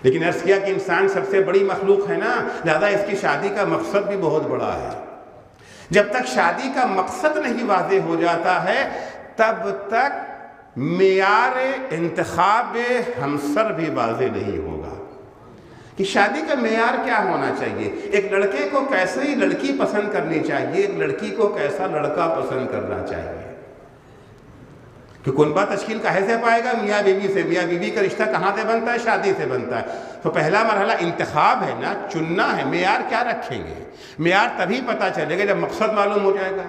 لیکن عرض کیا کہ انسان سب سے بڑی مخلوق ہے نا، لہذا اس کی شادی کا مقصد بھی بہت بڑا ہے. جب تک شادی کا مقصد نہیں واضح ہو جاتا ہے تب تک معیار انتخاب ہمسر بھی واضح نہیں ہوگا کہ شادی کا معیار کیا ہونا چاہیے. ایک لڑکے کو کیسی لڑکی پسند کرنی چاہیے، ایک لڑکی کو کیسا لڑکا پسند کرنا چاہیے. کہ کنبہ تشکیل کہاں سے پائے گا؟ میاں بیوی سے. میاں بیوی کا رشتہ کہاں سے بنتا ہے؟ شادی سے بنتا ہے. تو پہلا مرحلہ انتخاب ہے نا، چننا ہے. معیار کیا رکھیں گے؟ معیار تبھی پتہ چلے گا جب مقصد معلوم ہو جائے گا.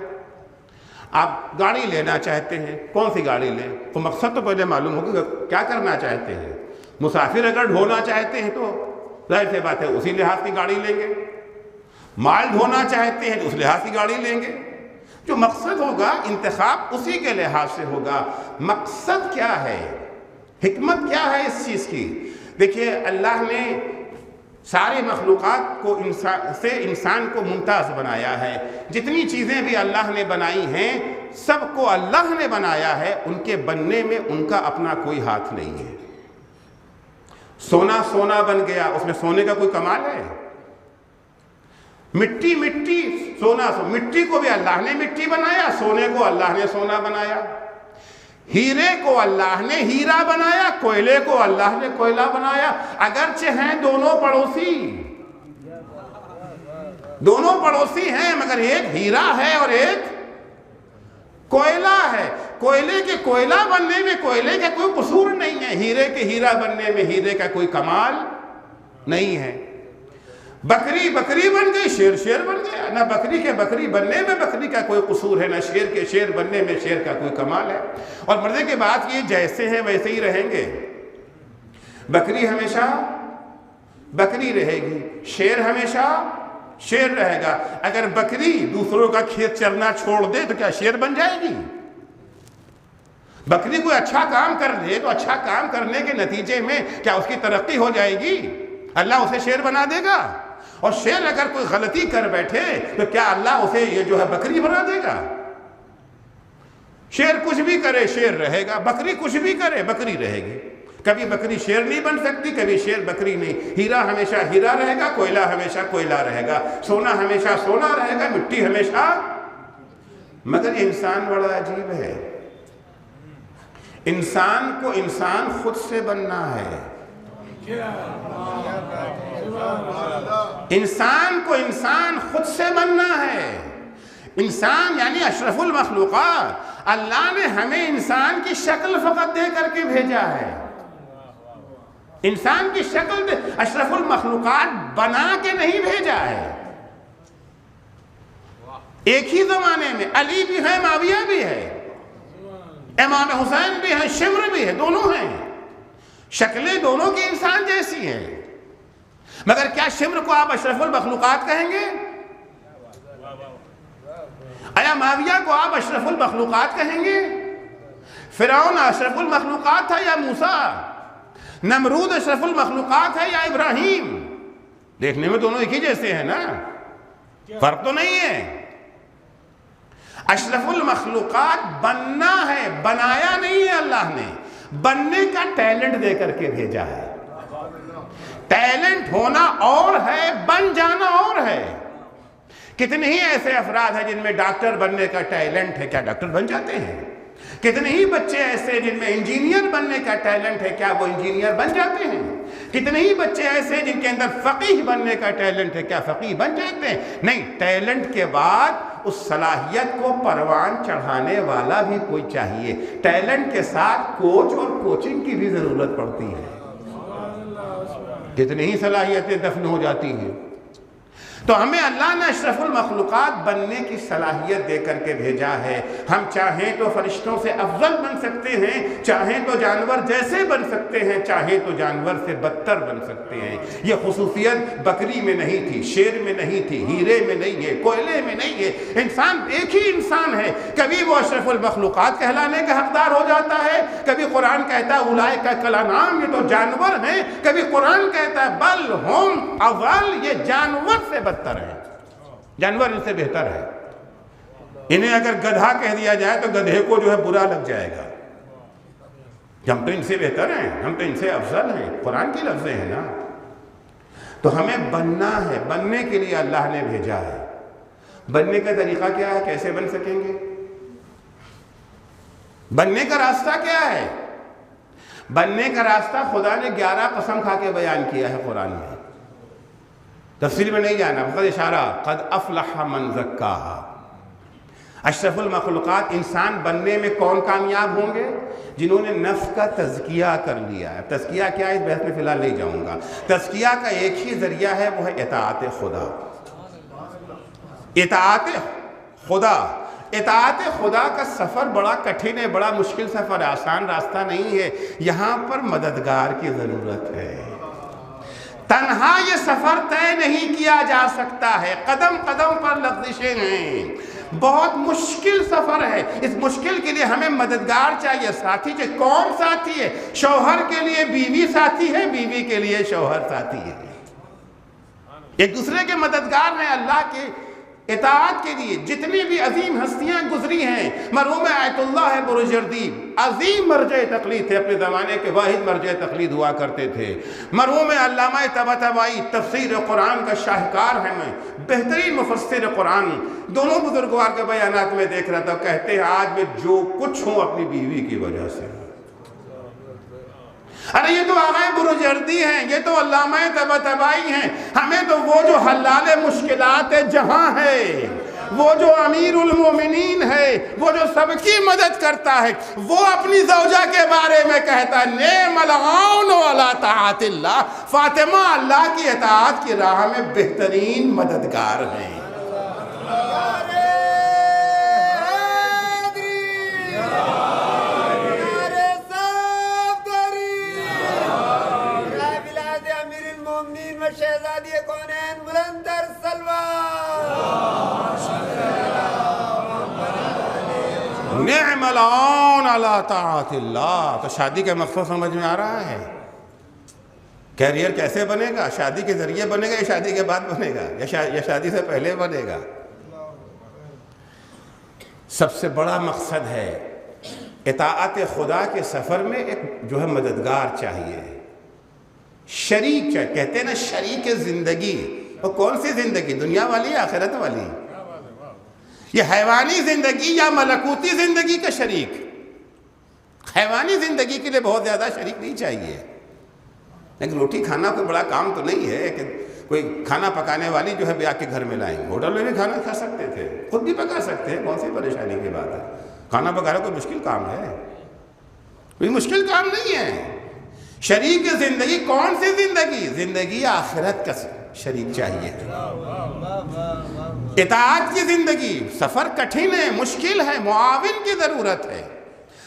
آپ گاڑی لینا چاہتے ہیں، کون سی گاڑی لیں؟ تو مقصد تو پہلے معلوم ہوگا کیا کرنا چاہتے ہیں. مسافر اگر ڈھونا چاہتے ہیں تو ظاہر سی بات ہے اسی لحاظ کی گاڑی لیں گے. مال ڈھونا چاہتے ہیں تو اس لحاظ کی گاڑی لیں گے. جو مقصد ہوگا انتخاب اسی کے لحاظ سے ہوگا. مقصد کیا ہے، حکمت کیا ہے اس چیز کی؟ دیکھیے اللہ نے سارے مخلوقات کو انسان کو ممتاز بنایا ہے. جتنی چیزیں بھی اللہ نے بنائی ہیں سب کو اللہ نے بنایا ہے، ان کے بننے میں ان کا اپنا کوئی ہاتھ نہیں ہے. سونا سونا بن گیا، اس میں سونے کا کوئی کمال ہے؟ مٹی مٹی، سونا مٹی کو بھی اللہ نے مٹی بنایا، سونے کو اللہ نے سونا بنایا. ہیرے کو اللہ نے ہیرا بنایا، کوئلے کو اللہ نے کوئلہ بنایا. اگرچہ ہیں دونوں پڑوسی ہیں، مگر ایک ہیرا ہے اور ایک کوئلہ ہے. کوئلے کے کوئلہ بننے میں کوئلے کا کوئی قصور نہیں ہے، ہیرے کے ہیرا بننے میں ہیرے کا کوئی کمال نہیں ہے. بکری بکری بن گئی، شیر شیر بن گیا. نہ بکری کے بکری بننے میں بکری کا کوئی قصور ہے، نہ شیر کے شیر بننے میں شیر کا کوئی کمال ہے. اور مردے کے بعد یہ جیسے ہیں ویسے ہی رہیں گے. بکری ہمیشہ بکری رہے گی، شیر ہمیشہ شیر رہے گا. اگر بکری دوسروں کا کھیت چرنا چھوڑ دے تو کیا شیر بن جائے گی؟ بکری کوئی اچھا کام کر دے تو اچھا کام کرنے کے نتیجے میں کیا اس کی ترقی ہو جائے گی؟ اللہ اسے شیر بنا دے گا. اور شیر اگر کوئی غلطی کر بیٹھے تو کیا اللہ اسے یہ جو ہے بکری بنا دے گا؟ شیر کچھ بھی کرے شیر رہے گا، بکری کچھ بھی کرے بکری رہے گی. کبھی بکری شیر نہیں بن سکتی، کبھی شیر بکری نہیں. ہیرا ہمیشہ ہیرا رہے گا، کوئلہ ہمیشہ کوئلہ رہے گا، سونا ہمیشہ سونا رہے گا، مٹی ہمیشہ. مگر انسان بڑا عجیب ہے. انسان کو انسان خود سے بننا ہے. انسان کو انسان خود سے بننا ہے. انسان یعنی اشرف المخلوقات. اللہ نے ہمیں انسان کی شکل فقط دے کر کے بھیجا ہے. انسان کی شکل دے، اشرف المخلوقات بنا کے نہیں بھیجا ہے. ایک ہی زمانے میں علی بھی ہے، معاویہ بھی ہے، امام حسین بھی ہے، شمر بھی ہے، دونوں ہیں. شکلیں دونوں کی انسان جیسی ہیں. مگر کیا شمر کو آپ اشرف المخلوقات کہیں گے؟ آیا معاویہ کو آپ اشرف المخلوقات کہیں گے؟ فرعون اشرف المخلوقات تھا یا موسیٰ؟ نمرود اشرف المخلوقات ہے یا ابراہیم؟ دیکھنے میں دونوں ایک ہی جیسے ہیں نا، فرق تو نہیں ہے. اشرف المخلوقات بننا ہے، بنایا نہیں ہے. اللہ نے بننے کا ٹیلنٹ دے کر کے بھیجا ہے. ٹیلنٹ ہونا اور ہے، بن جانا اور ہے. کتنے ہی ایسے افراد ہیں جن میں ڈاکٹر بننے کا ٹیلنٹ ہے، کیا ڈاکٹر بن جاتے ہیں؟ کتنے ہی بچے ایسے جن میں انجینئر بننے کا ٹیلنٹ ہے، کیا وہ انجینئر بن جاتے ہیں؟ کتنے ہی بچے ایسے جن کے اندر فقیہ بننے کا ٹیلنٹ ہے، کیا فقیہ بن جاتے ہیں؟ نہیں. ٹیلنٹ کے بعد اس صلاحیت کو پروان چڑھانے والا بھی کوئی چاہیے. ٹیلنٹ کے ساتھ کوچ اور کوچنگ کی بھی ضرورت پڑتی ہے. کتنی ہی صلاحیتیں دفن ہو جاتی ہیں. تو ہمیں اللہ نے اشرف المخلوقات بننے کی صلاحیت دے کر کے بھیجا ہے. ہم چاہیں تو فرشتوں سے افضل بن سکتے ہیں، چاہیں تو جانور جیسے بن سکتے ہیں، چاہیں تو جانور سے بدتر بن سکتے ہیں. یہ خصوصیت بکری میں نہیں تھی، شیر میں نہیں تھی، ہیرے میں نہیں ہے، کوئلے میں نہیں ہے. انسان ایک ہی انسان ہے. کبھی وہ اشرف المخلوقات کہلانے کا حقدار ہو جاتا ہے، کبھی قرآن کہتا ہے اولئک کالانعام، یہ تو جانور ہیں. کبھی قرآن کہتا ہے بل ہم اضل، یہ جانور سے بدتر ہے، جانور ان سے بہتر ہے. انہیں اگر گدھا کہہ دیا جائے تو گدھے کو جو ہے برا لگ جائے گا. ہم تو ان سے بہتر ہیں، ہم تو ان سے افضل ہیں. قرآن کی لفظیں ہیں نا. تو ہمیں بننا ہے، بننے کے لیے اللہ نے بھیجا ہے. بننے کا طریقہ کیا ہے؟ کیسے بن سکیں گے؟ بننے کا راستہ کیا ہے؟ بننے کا راستہ خدا نے 11 قسم کھا کے بیان کیا ہے قرآن میں. تفصیل میں نہیں جانا، فقط اشارہ. قد افلح من زکاہا. اشرف المخلوقات انسان بننے میں کون کامیاب ہوں گے؟ جنہوں نے نفس کا تزکیہ کر لیا ہے. تزکیہ کیا ہے اس بحث میں فی الحال نہیں جاؤں گا. تزکیہ کا ایک ہی ذریعہ ہے، وہ ہے اطاعت خدا. اطاعت خدا. اطاعت خدا کا سفر بڑا کٹھن ہے، بڑا مشکل سفر ہے، آسان راستہ نہیں ہے. یہاں پر مددگار کی ضرورت ہے. تنہا یہ سفر طے نہیں کیا جا سکتا ہے، قدم قدم پر لغزشیں ہیں. بہت مشکل سفر ہے. اس مشکل کے لیے ہمیں مددگار چاہیے، ساتھی چاہیے. کون ساتھی ہے؟ شوہر کے لیے بیوی ساتھی ہے، بیوی کے لیے شوہر ساتھی ہے. ایک دوسرے کے مددگار ہیں اللہ کے اطاعت کے لیے. جتنی بھی عظیم ہستیاں گزری ہیں، مرحوم آیت اللہ بروجردی عظیم مرجع تقلید تھے، اپنے زمانے کے واحد مرجع تقلید ہوا کرتے تھے. مرحوم علامہ طباطبائی تفسیر قرآن کا شاہکار ہے، میں بہترین مفسر قرآن. دونوں بزرگوار کے بیانات میں دیکھ رہا تھا، کہتے ہیں آج میں جو کچھ ہوں اپنی بیوی کی وجہ سے. ارے یہ تو آقا بروجردی ہیں، یہ تو علامہ طباطبائی ہیں. ہمیں تو وہ جو حلال مشکلات جہاں ہے، وہ جو امیر المومنین ہے، وہ جو سب کی مدد کرتا ہے، وہ اپنی زوجہ کے بارے میں کہتا ہے نعم العون علی طاعت اللہ، فاطمہ اللہ کی اطاعت کی راہ میں بہترین مددگار ہیں. شہزادی کونین بلندر سلوان. نعم العون علی طاعت اللہ. تو شادی کا مقصد سمجھ میں آ رہا ہے؟ کیریئر کیسے بنے گا؟ شادی کے ذریعے بنے گا یا شادی کے بعد بنے گا یا شادی سے پہلے بنے گا؟ سب سے بڑا مقصد ہے اطاعت خدا کے سفر میں ایک جو ہے مددگار چاہیے، شریک چاہیے. کہتے ہیں نا شریک زندگی. وہ کون سی زندگی؟ دنیا والی یا آخرت والی؟ یہ حیوانی زندگی یا ملکوتی زندگی کا شریک؟ حیوانی زندگی کے لیے بہت زیادہ شریک نہیں چاہیے. لیکن روٹی کھانا کوئی بڑا کام تو نہیں ہے کہ کوئی کھانا پکانے والی جو ہے بیاہ کے گھر میں لائیں. ہوٹل میں بھی کھانا کھا سکتے تھے، خود بھی پکا سکتے ہیں، کون سی پریشانی کی بات ہے؟ کھانا پکانا کوئی مشکل کام ہے؟ کوئی مشکل کام نہیں ہے. شریک زندگی کون سی زندگی؟ زندگی آخرت کا شریک چاہیے. اطاعت کی زندگی. سفر کٹھن ہے، مشکل ہے، معاون کی ضرورت ہے.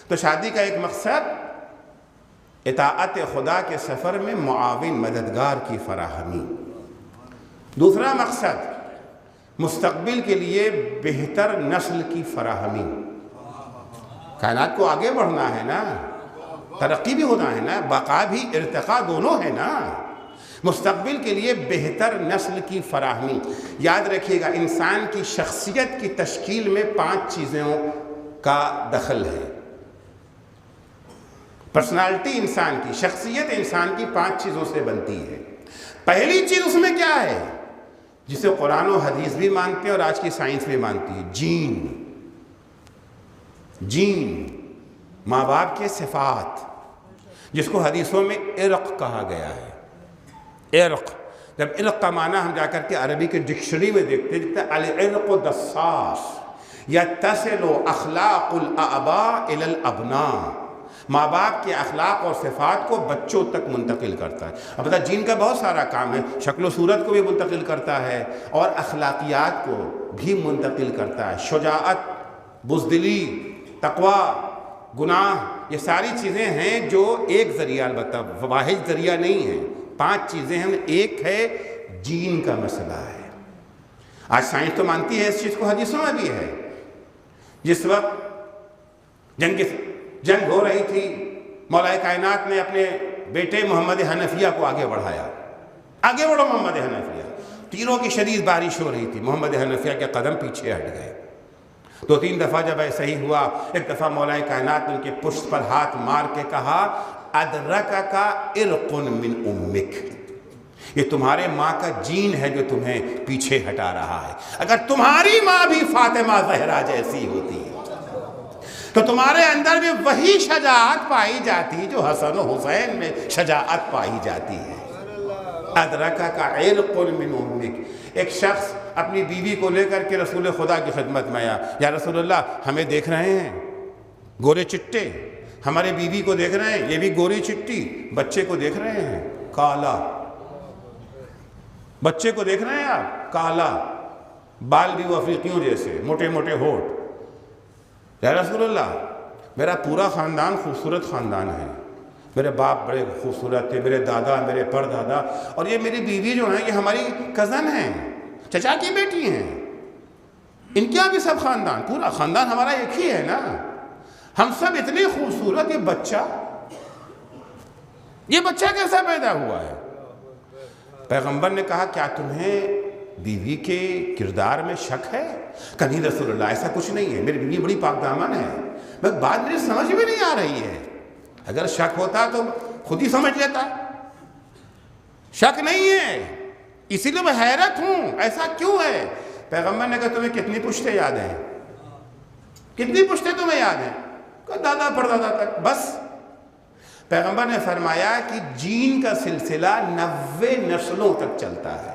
تو شادی کا ایک مقصد اطاعت خدا کے سفر میں معاون مددگار کی فراہمی. دوسرا مقصد مستقبل کے لیے بہتر نسل کی فراہمی. کائنات کو آگے بڑھنا ہے نا، ترقی بھی ہونا ہے نا، بقا بھی، ارتقاء دونوں ہے نا. مستقبل کے لیے بہتر نسل کی فراہمی. یاد رکھیے گا انسان کی شخصیت کی تشکیل میں 5 چیزوں کا دخل ہے. پرسنالٹی انسان کی، شخصیت انسان کی 5 چیزوں سے بنتی ہے. پہلی چیز اس میں کیا ہے جسے قرآن و حدیث بھی مانتے ہیں اور آج کی سائنس بھی مانتی ہے؟ جین، ماں باپ کے صفات، جس کو حدیثوں میں عرق کہا گیا ہے. عرق، جب عرق کا معنی ہم جا کر کے عربی کے ڈکشنری میں دیکھتے ہیں، العرق دساس یتصل اخلاق الآباء الی الابناء. ماں باپ کے اخلاق اور صفات کو بچوں تک منتقل کرتا ہے. اب بتا جین کا بہت سارا کام ہے، شکل و صورت کو بھی منتقل کرتا ہے اور اخلاقیات کو بھی منتقل کرتا ہے. شجاعت، بزدلی، تقوی، گناہ، یہ ساری چیزیں ہیں جو ایک ذریعہ، البتہ واحد ذریعہ نہیں ہے. 5 چیزیں ہیں. ایک ہے جین کا مسئلہ ہے. آج سائنس تو مانتی ہے اس چیز کو، حدیثوں میں بھی ہے. جس وقت جنگ ہو رہی تھی، مولا کائنات نے اپنے بیٹے محمد حنفیہ کو آگے بڑھایا. آگے بڑھو محمد حنفیہ. تیروں کی شدید بارش ہو رہی تھی، محمد حنفیہ کے قدم پیچھے ہٹ گئے. 2-3 دفعہ جب ایسا ہی ہوا، ایک دفعہ مولا کائنات نے ان کے پشت پر ہاتھ مار کے کہا ادرکک عرق من امک. یہ تمہارے ماں کا جین ہے جو تمہیں پیچھے ہٹا رہا ہے. اگر تمہاری ماں بھی فاطمہ زہرا جیسی ہوتی ہے تو تمہارے اندر بھی وہی شجاعت پائی جاتی جو حسن و حسین میں شجاعت پائی جاتی ہے. ادرکک عرق من امک. ایک شخص اپنی بیوی کو لے کر کے رسول خدا کی خدمت میں آیا. یا رسول اللہ، ہمیں دیکھ رہے ہیں گورے چٹے، ہمارے بیوی کو دیکھ رہے ہیں، یہ بھی گوری چٹی، بچے کو دیکھ رہے ہیں کالا، بچے کو دیکھ رہے ہیں آپ کالا، بال بھی وہ افریقیوں جیسے، موٹے موٹے ہونٹ. یا رسول اللہ، میرا پورا خاندان خوبصورت خاندان ہے، میرے باپ بڑے خوبصورت تھے، میرے دادا، میرے پردادا، اور یہ میری بیوی جو ہیں یہ ہماری کزن ہیں، چچا کی بیٹی ہیں. ان کے بھی سب خاندان، پورا خاندان ہمارا ایک ہی ہے نا، ہم سب اتنے خوبصورت. یہ بچہ کیسا پیدا ہوا ہے؟ پیغمبر نے کہا کیا تمہیں بیوی کے کردار میں شک ہے؟ کہ نہیں رسول اللہ ایسا کچھ نہیں ہے، میری بیوی بڑی پاک دامن ہے، بس بات میری سمجھ میں نہیں آ رہی ہے۔ اگر شک ہوتا تو خود ہی سمجھ لیتا، شک نہیں ہے، اسی لیے میں حیرت ہوں ایسا کیوں ہے۔ پیغمبر نے کہا تمہیں کتنی پشتیں یاد ہیں؟ کتنی پشتیں تمہیں یاد ہیں؟ کہ دادا پردادا تک بس۔ پیغمبر نے فرمایا کہ جین کا سلسلہ 90 نسلوں تک چلتا ہے،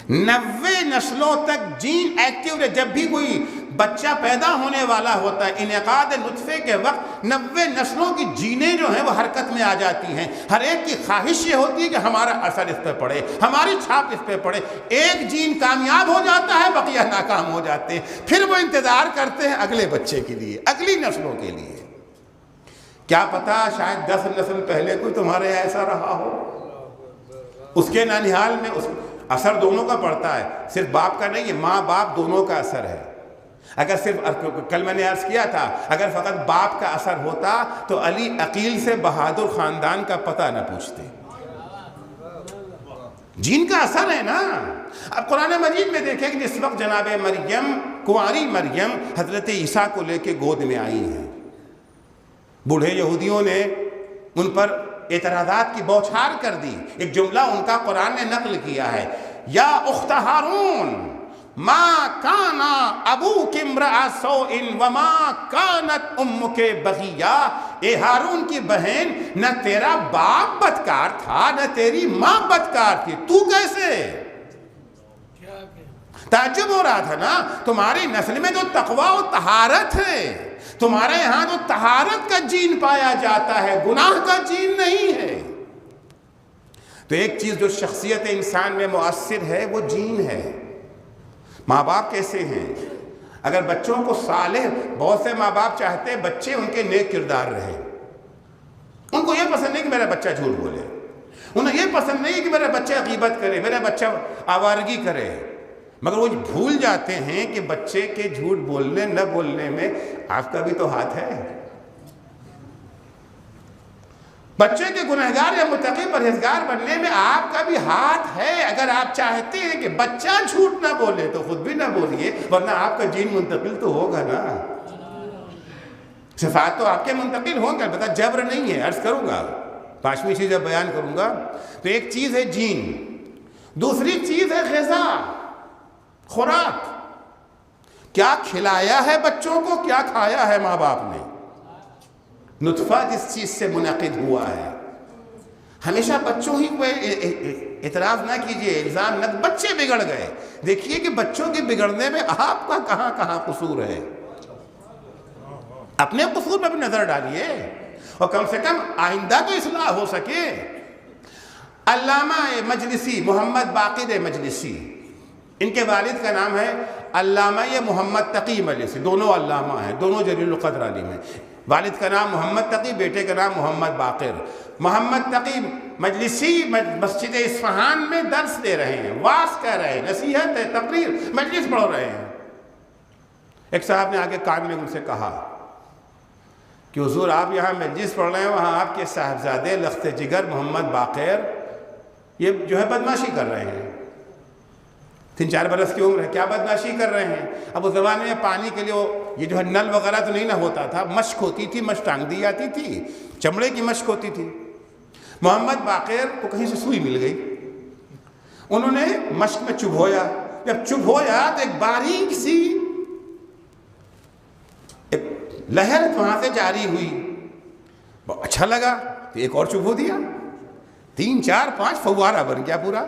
90 نسلوں تک جین ایکٹیو ہے۔ جب بھی کوئی بچہ پیدا ہونے والا ہوتا ہے انعقاد نطفے کے وقت 90 نسلوں کی جینیں جو ہیں وہ حرکت میں آ جاتی ہیں۔ ہر ایک کی خواہش یہ ہوتی ہے کہ ہمارا اثر اس پہ پڑے، ہماری چھاپ اس پہ پڑے۔ ایک جین کامیاب ہو جاتا ہے، بقیہ ناکام ہو جاتے ہیں، پھر وہ انتظار کرتے ہیں اگلے بچے کے لیے، اگلی نسلوں کے لیے۔ کیا پتا شاید 10 نسل پہلے کوئی تمہارے یہاں ایسا رہا ہو، اس کے نانیال میں اثر دونوں کا پڑتا ہے، صرف باپ کا نہیں ہے، ماں باپ دونوں کا اثر ہے۔ اگر صرف کل میں نے عرض کیا تھا اگر فقط باپ کا اثر ہوتا تو علی عقیل سے بہادر خاندان کا پتہ نہ پوچھتے۔ جین کا اثر ہے نا۔ اب قرآن مجید میں دیکھیں کہ جس وقت جناب مریم، کنواری مریم حضرت عیسیٰ کو لے کے گود میں آئی ہیں، بوڑھے یہودیوں نے ان پر اعتراضات کی بوچھار کر دی۔ ایک جملہ ان کا قرآن نے نقل کیا ہے، یا اخت ہارون ما کانا ابوک امرأ سوء وما کانت امک بغیہ، اے ہارون کی بہن نہ تیرا باپ بدکار تھا نہ تیری ماں بدکار تھی، تو کیسے؟ تعجب ہو رہا تھا نا، تمہاری نسل میں جو تقوی و طہارت ہے، تمہارے یہاں جو طہارت کا جین پایا جاتا ہے، گناہ کا جین نہیں ہے۔ تو ایک چیز جو شخصیت انسان میں مؤثر ہے وہ جین ہے۔ ماں باپ کیسے ہیں؟ اگر بچوں کو صالح، بہت سے ماں باپ چاہتے ہیں بچے ان کے نیک کردار رہے، ان کو یہ پسند نہیں کہ میرا بچہ جھوٹ بولے، انہیں یہ پسند نہیں کہ میرا بچہ غیبت کرے، میرا بچہ آوارگی کرے، مگر وہ بھول جاتے ہیں کہ بچے کے جھوٹ بولنے نہ بولنے میں آپ کا بھی تو ہاتھ ہے۔ بچے کے گنہگار یا متقی پرہیزگار بننے میں آپ کا بھی ہاتھ ہے۔ اگر آپ چاہتے ہیں کہ بچہ جھوٹ نہ بولے تو خود بھی نہ بولیے، ورنہ آپ کا جین منتقل تو ہوگا نا۔ صفات تو آپ کے منتقل ہوں گے، البتہ جبر نہیں ہے، عرض کروں گا پانچویں چیز جب بیان کروں گا۔ تو ایک چیز ہے جین، دوسری چیز ہے غذا، خوراک۔ کیا کھلایا ہے بچوں کو، کیا کھایا ہے ماں باپ نے؟ نطفہ جس چیز سے منعقد ہوا ہے۔ ہمیشہ بچوں ہی کو اعتراض نہ کیجئے، الزام نہ، بچے بگڑ گئے، دیکھیے کہ بچوں کے بگڑنے میں آپ کا کہاں کہاں قصور ہے، اپنے قصور پر بھی نظر ڈالیے اور کم سے کم آئندہ تو اصلاح ہو سکے۔ علامہ مجلسی، محمد باقر مجلسی، ان کے والد کا نام ہے علامہ محمد تقی مجلسی، دونوں علامہ ہیں، دونوں جلیل القدر عالم ہیں۔ والد کا نام محمد تقی، بیٹے کا نام محمد باقر۔ محمد تقی مجلسی مسجد اصفہان میں درس دے رہے ہیں، واعظ کر رہے ہیں، نصیحت ہے، تقریر، مجلس پڑھ رہے ہیں۔ ایک صاحب نے آگے کان میں ان سے کہا کہ حضور آپ یہاں مجلس پڑھ رہے ہیں، وہاں آپ کے صاحبزادے لخت جگر محمد باقر یہ جو ہے بدمعاشی کر رہے ہیں، 3-4 برس کی عمر ہے، کیا بدمعاشی کر رہے ہیں؟ اب اس زمانے میں پانی کے لیے یہ جو ہے نل وغیرہ تو نہیں نہ ہوتا تھا، مشک ہوتی تھی، مشک ٹانگ دی جاتی تھی، چمڑے کی مشک ہوتی تھی۔ محمد باقر کو کہیں سے سوئی مل گئی، انہوں نے مشک میں چبھویا، جب چبھویا تو ایک باریک سی ایک لہر وہاں سے جاری ہوئی، بہت اچھا لگا تو ایک اور چبھو دیا، 3 4 5 فوارہ بن گیا پورا،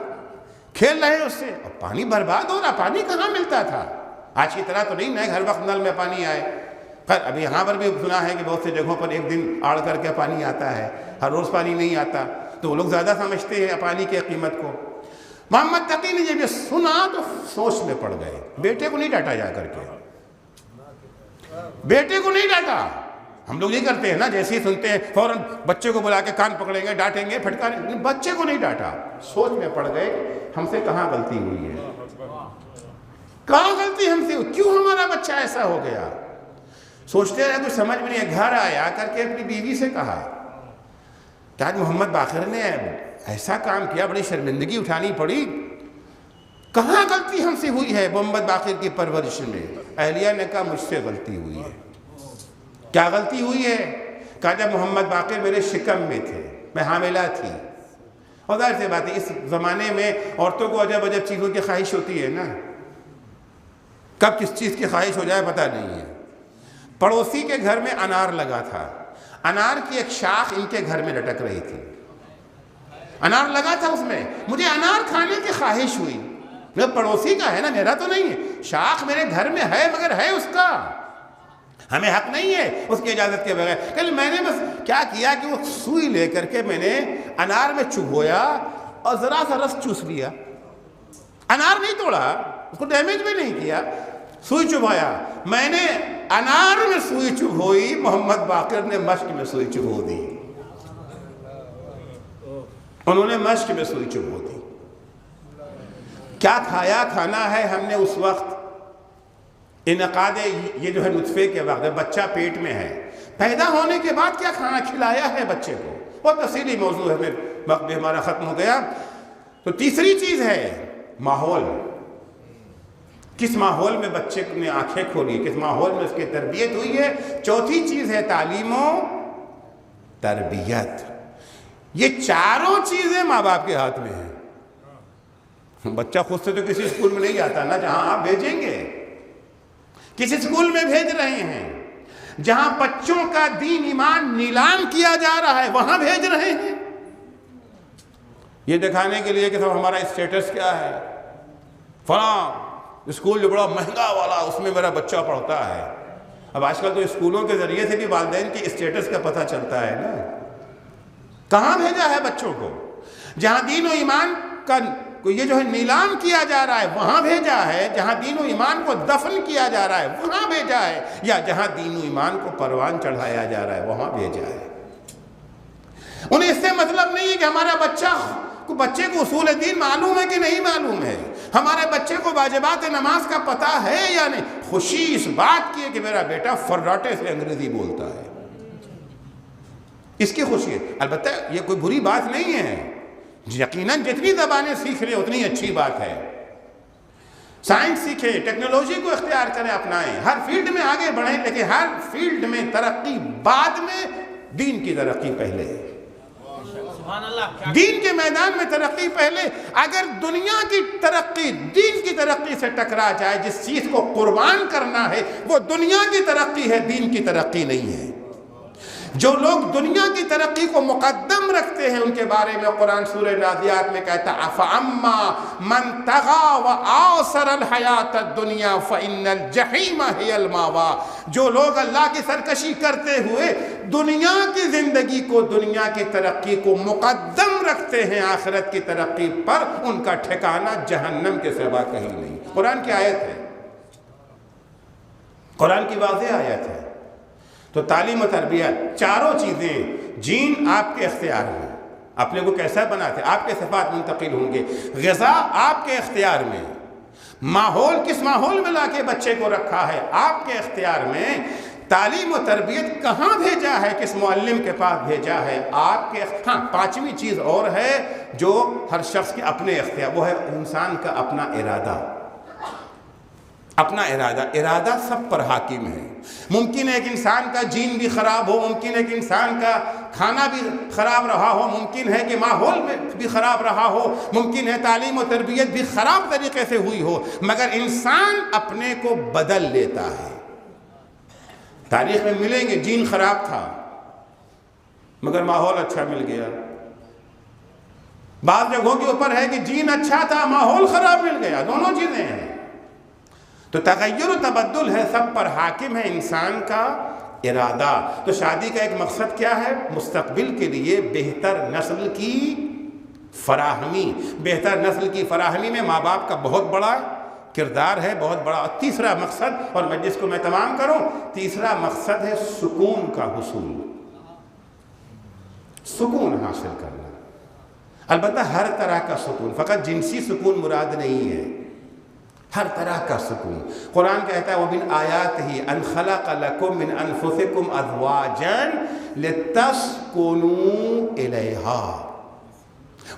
کھیل رہے اس سے۔ اب پانی برباد ہو رہا، پانی کہاں ملتا تھا؟ آج کی طرح تو نہیں نا ہر وقت نل میں پانی آئے۔ خیر ابھی یہاں پر بھی سنا ہے کہ بہت سے جگہوں پر ایک دن آڑ کر کے پانی آتا ہے، ہر روز پانی نہیں آتا، تو وہ لوگ زیادہ سمجھتے ہیں پانی کی قیمت کو۔ محمد تقی نے جب یہ سنا تو سوچ میں پڑ گئے، بیٹے کو نہیں ڈانٹا جا کر کے، بیٹے کو نہیں ڈانٹا۔ ہم لوگ یہ کرتے ہیں نا، جیسے ہی سنتے ہیں فوراً بچے کو بلا کے کان پکڑیں گے، ڈانٹیں گے، پھٹکاریں گے، بچے کو نہیں ڈانٹا۔ سوچ میں پڑ گئے ہم سے کہاں غلطی ہوئی ہے، کہاں غلطی ہم سے، کیوں ہمارا بچہ ایسا ہو گیا؟ سوچتے رہے، کچھ سمجھ میں نہیں ہے۔ گھر آیا کر کے اپنی بیوی سے کہا کہ آج محمد باقر نے ایسا کام کیا، بڑی شرمندگی اٹھانی پڑی. کہاں غلطی ہم سے ہوئی ہے محمد باقر کی پرورش میں؟ اہلیہ نے کہا مجھ سے غلطی ہوئی ہے. کیا غلطی ہوئی ہے؟ کہا جب محمد باقر میرے شکم میں تھے، میں حاملہ تھی. اور ظاہر سی بات ہے اس زمانے میں عورتوں کو عجب عجب چیزوں کی خواہش ہوتی ہے نا، کب کس چیز کی خواہش ہو جائے پتہ نہیں ہے. پڑوسی کے گھر میں انار لگا تھا، انار کی ایک شاخ ان کے گھر میں لٹک رہی تھی. انار لگا تھا اس میں، مجھے انار کھانے کی خواہش ہوئی. پڑوسی کا ہے نا، میرا تو نہیں ہے. شاخ میرے گھر میں ہے مگر ہے اس کا، ہمیں حق نہیں ہے اس کی اجازت کے بغیر. کل میں نے بس کیا کیا کہ وہ سوئی لے کر کے میں نے انار میں چبھویا اور ذرا سا رس چوس لیا. انار نہیں توڑا، اس کو ڈیمیج بھی نہیں کیا، سوئی چبھایا. میں نے انار میں سوئی چبھوئی، محمد باقر نے مشک میں سوئی چبھو دی. انہوں نے مشک میں سوئی چبھو دی. کیا کھایا کھانا ہے ہم نے اس وقت؟ انعقاد یہ جو ہے نطفے کے وقت بچہ پیٹ میں ہے، پیدا ہونے کے بعد کیا کھانا کھلایا ہے بچے کو؟ بہت تفصیلی موضوع ہے، وقت بھی ہمارا ختم ہو گیا. تو تیسری چیز ہے ماحول. کس ماحول میں بچے نے آنکھیں کھولی، کس ماحول میں اس کی تربیت ہوئی ہے. چوتھی چیز ہے تعلیم و تربیت. یہ چاروں چیزیں ماں باپ کے ہاتھ میں ہیں. بچہ خود سے تو کسی اسکول میں نہیں جاتا نا جہاں آپ بھیجیں گے. کسی اسکول میں بھیج رہے ہیں جہاں بچوں کا دین ایمان نیلام کیا جا رہا ہے، وہاں بھیج رہے ہیں یہ دکھانے کے لیے کہ سب ہمارا اسٹیٹس کیا ہے. فلاں اسکول جو بڑا مہنگا والا اس میں میرا بچہ پڑھتا ہے. اب آج کل تو اسکولوں کے ذریعے سے بھی والدین کی اسٹیٹس کا پتہ چلتا ہے نا. کہاں بھیجا ہے بچوں کو؟ جہاں دین و ایمان کا یہ جو ہے نیلام کیا جا رہا ہے وہاں بھیجا ہے. جہاں دین و ایمان کو دفن کیا جا رہا ہے وہاں بھیجا ہے. یا جہاں دین و ایمان کو پروان چڑھایا جا رہا ہے وہاں بھیجا ہے. انہیں اس سے مطلب نہیں ہے کہ ہمارا بچے کو اصول دین معلوم ہے کہ نہیں معلوم ہے، ہمارے بچے کو واجبات نماز کا پتہ ہے یا نہیں. خوشی اس بات کی ہے کہ میرا بیٹا فراٹے سے انگریزی بولتا ہے، اس کی خوشی ہے. البتہ یہ کوئی بری بات نہیں ہے، یقیناً جتنی زبانیں سیکھ لیں اتنی اچھی بات ہے. سائنس سیکھیں، ٹیکنالوجی کو اختیار کریں، اپنائیں، ہر فیلڈ میں آگے بڑھیں، لیکن ہر فیلڈ میں ترقی بعد میں، دین کی ترقی پہلے. دین کے میدان میں ترقی پہلے. اگر دنیا کی ترقی دین کی ترقی سے ٹکرا جائے، جس چیز کو قربان کرنا ہے وہ دنیا کی ترقی ہے، دین کی ترقی نہیں ہے. جو لوگ دنیا کی ترقی کو مقدم رکھتے ہیں ان کے بارے میں قرآن سورہ نازعات میں کہتا ہے فَأَمَّا مَنْ طَغَى وَآثَرَ الْحَيَاةَ الدُّنْيَا فَإِنَّ الْجَحِيمَ هِيَ الْمَأْوَىٰ. جو لوگ اللہ کی سرکشی کرتے ہوئے دنیا کی زندگی کو، دنیا کی ترقی کو مقدم رکھتے ہیں آخرت کی ترقی پر، ان کا ٹھکانہ جہنم کے سوا کہیں نہیں. قرآن کی آیت ہے، قرآن کی واضح آیت ہے. تو تعلیم و تربیت چاروں چیزیں، جین آپ کے اختیار میں، اپنے کو کیسا بناتے آپ کے صفات منتقل ہوں گے. غذا آپ کے اختیار میں، ماحول کس ماحول میں لا کے بچے کو رکھا ہے آپ کے اختیار میں. تعلیم و تربیت کہاں بھیجا ہے، کس معلم کے پاس بھیجا ہے آپ کے. ہاں پانچویں چیز اور ہے جو ہر شخص کے اپنے اختیار، وہ ہے انسان کا اپنا ارادہ. اپنا ارادہ سب پر حاکم ہے. ممکن ہے ایک انسان کا جین بھی خراب ہو، ممکن ہے کہ انسان کا کھانا بھی خراب رہا ہو، ممکن ہے کہ ماحول میں بھی خراب رہا ہو، ممکن ہے تعلیم و تربیت بھی خراب طریقے سے ہوئی ہو، مگر انسان اپنے کو بدل لیتا ہے. تاریخ میں ملیں گے جین خراب تھا مگر ماحول اچھا مل گیا. بعض جگہوں کے اوپر ہے کہ جین اچھا تھا ماحول خراب مل گیا. دونوں چیزیں ہیں. تو تغیر و تبدل ہے، سب پر حاکم ہے انسان کا ارادہ. تو شادی کا ایک مقصد کیا ہے؟ مستقبل کے لیے بہتر نسل کی فراہمی. بہتر نسل کی فراہمی میں ماں باپ کا بہت بڑا کردار ہے، بہت بڑا. تیسرا مقصد، اور میں جس کو میں تمام کروں، تیسرا مقصد ہے سکون کا حصول، سکون حاصل کرنا. البتہ ہر طرح کا سکون، فقط جنسی سکون مراد نہیں ہے، ہر طرح کا سکون. قرآن کہتا ہے وَمِنْ آيَاتِهِ أَنْ خَلَقَ لَكُم مِّنْ أَنفُسِكُمْ أَزْوَاجًا لِتَسْكُنُوا الیہا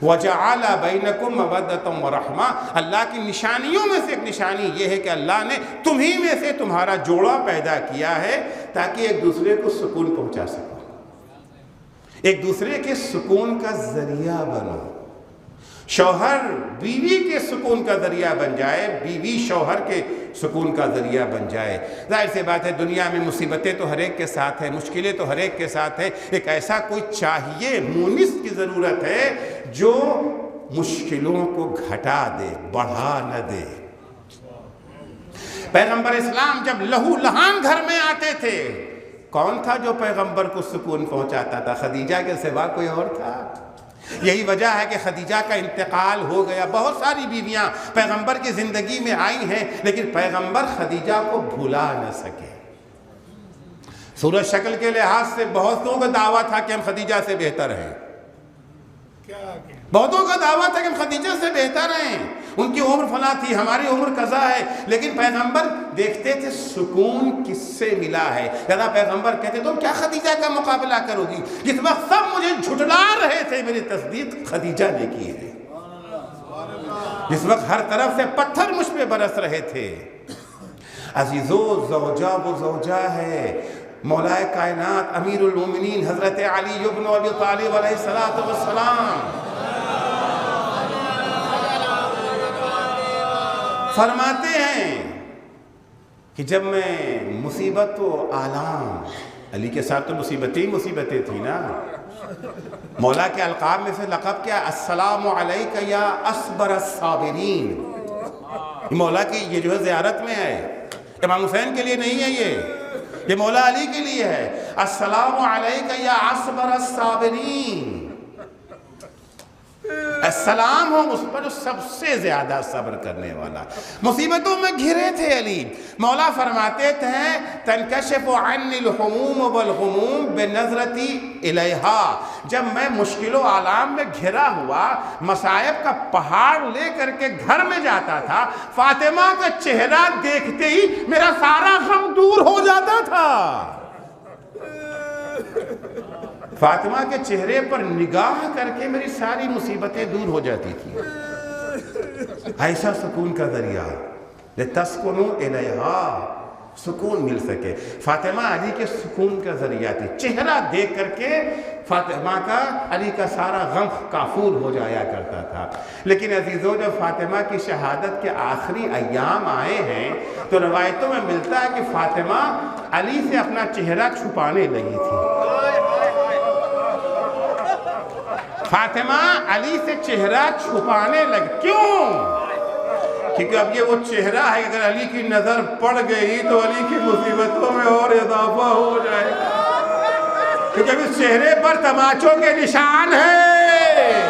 وَجَعَلَ بَيْنَكُمْ مَوَدَّةً وَرَحْمَةً، اللہ کی نشانیوں میں سے ایک نشانی یہ ہے کہ اللہ نے تمہیں میں سے تمہارا جوڑا پیدا کیا ہے تاکہ ایک دوسرے کو سکون پہنچا سکو، ایک دوسرے کے سکون کا ذریعہ بنو، شوہر بیوی کے سکون کا ذریعہ بن جائے، بیوی شوہر کے سکون کا ذریعہ بن جائے۔ ظاہر سی بات ہے دنیا میں مصیبتیں تو ہر ایک کے ساتھ ہیں، مشکلیں تو ہر ایک کے ساتھ ہیں، ایک ایسا کوئی چاہیے، مونس کی ضرورت ہے جو مشکلوں کو گھٹا دے، بڑھا نہ دے۔ پیغمبر اسلام جب لہو لہان گھر میں آتے تھے، کون تھا جو پیغمبر کو سکون پہنچاتا تھا؟ خدیجہ کے سوا کوئی اور تھا؟ یہی وجہ ہے کہ خدیجہ کا انتقال ہو گیا۔ بہت ساری بیویاں پیغمبر کی زندگی میں آئی ہیں لیکن پیغمبر خدیجہ کو بھلا نہ سکے۔ صورت شکل کے لحاظ سے بہتوں کا دعویٰ تھا کہ ہم خدیجہ سے بہتر ہیں، بہتوں کا دعویٰ تھا کہ ہم خدیجہ سے بہتر ہیں، ان کی عمر فلاں تھی، ہماری عمر قضا ہے، لیکن پیغمبر دیکھتے تھے سکون کس سے ملا ہے۔ لہذا پیغمبر کہتے تم کیا خدیجہ کا مقابلہ کرو گی؟ جس وقت سب مجھے جھٹلا رہے تھے میری تصدیق خدیجہ نے کی ہے، جس وقت ہر طرف سے پتھر مجھ پہ برس رہے تھے۔ عزیزو، زوجہ وہ زوجہ ہے، مولا کائنات امیر المومنین حضرت علی بن ابی طالب علیہ السلام فرماتے ہیں کہ جب میں مصیبت و آلام، علی کے ساتھ تو مصیبتیں تھیں نا، مولا کے القاب میں سے لقب کیا؟ السلام علیک یا اصبر الصابرین۔ مولا کی یہ جو ہے زیارت میں ہے، امام حسین کے لیے نہیں ہے، یہ مولا علی کے لیے ہے۔ السلام علیک یا اصبر الصابرین، السلام ہو اس پر جو سب سے زیادہ صبر کرنے والا۔ مصیبتوں میں گھرے تھے علی، مولا فرماتے تھے تنکشف عنی الہموم والغموم بنظرتی الیہا، جب میں مشکل و آلام میں گھرا ہوا مصائب کا پہاڑ لے کر کے گھر میں جاتا تھا، فاطمہ کا چہرہ دیکھتے ہی میرا سارا غم دور ہو جاتا تھا۔ فاطمہ کے چہرے پر نگاہ کر کے میری ساری مصیبتیں دور ہو جاتی تھی۔ ایسا سکون کا ذریعہ لِتَسْكُنُوا إِلَيْهَا، سکون مل سکے۔ فاطمہ علی کے سکون کا ذریعہ تھی، چہرہ دیکھ کر کے فاطمہ کا علی کا سارا غم کافور ہو جایا کرتا تھا۔ لیکن عزیزو، جب فاطمہ کی شہادت کے آخری ایام آئے ہیں تو روایتوں میں ملتا ہے کہ فاطمہ علی سے اپنا چہرہ چھپانے لگی تھی۔ فاطمہ علی سے چہرہ چھپانے لگ، کیوں؟ کیونکہ اب یہ وہ چہرہ ہے، اگر علی کی نظر پڑ گئی تو علی کی مصیبتوں میں اور اضافہ ہو جائے گا، کیونکہ اب اس چہرے پر تماچوں کے نشان ہیں۔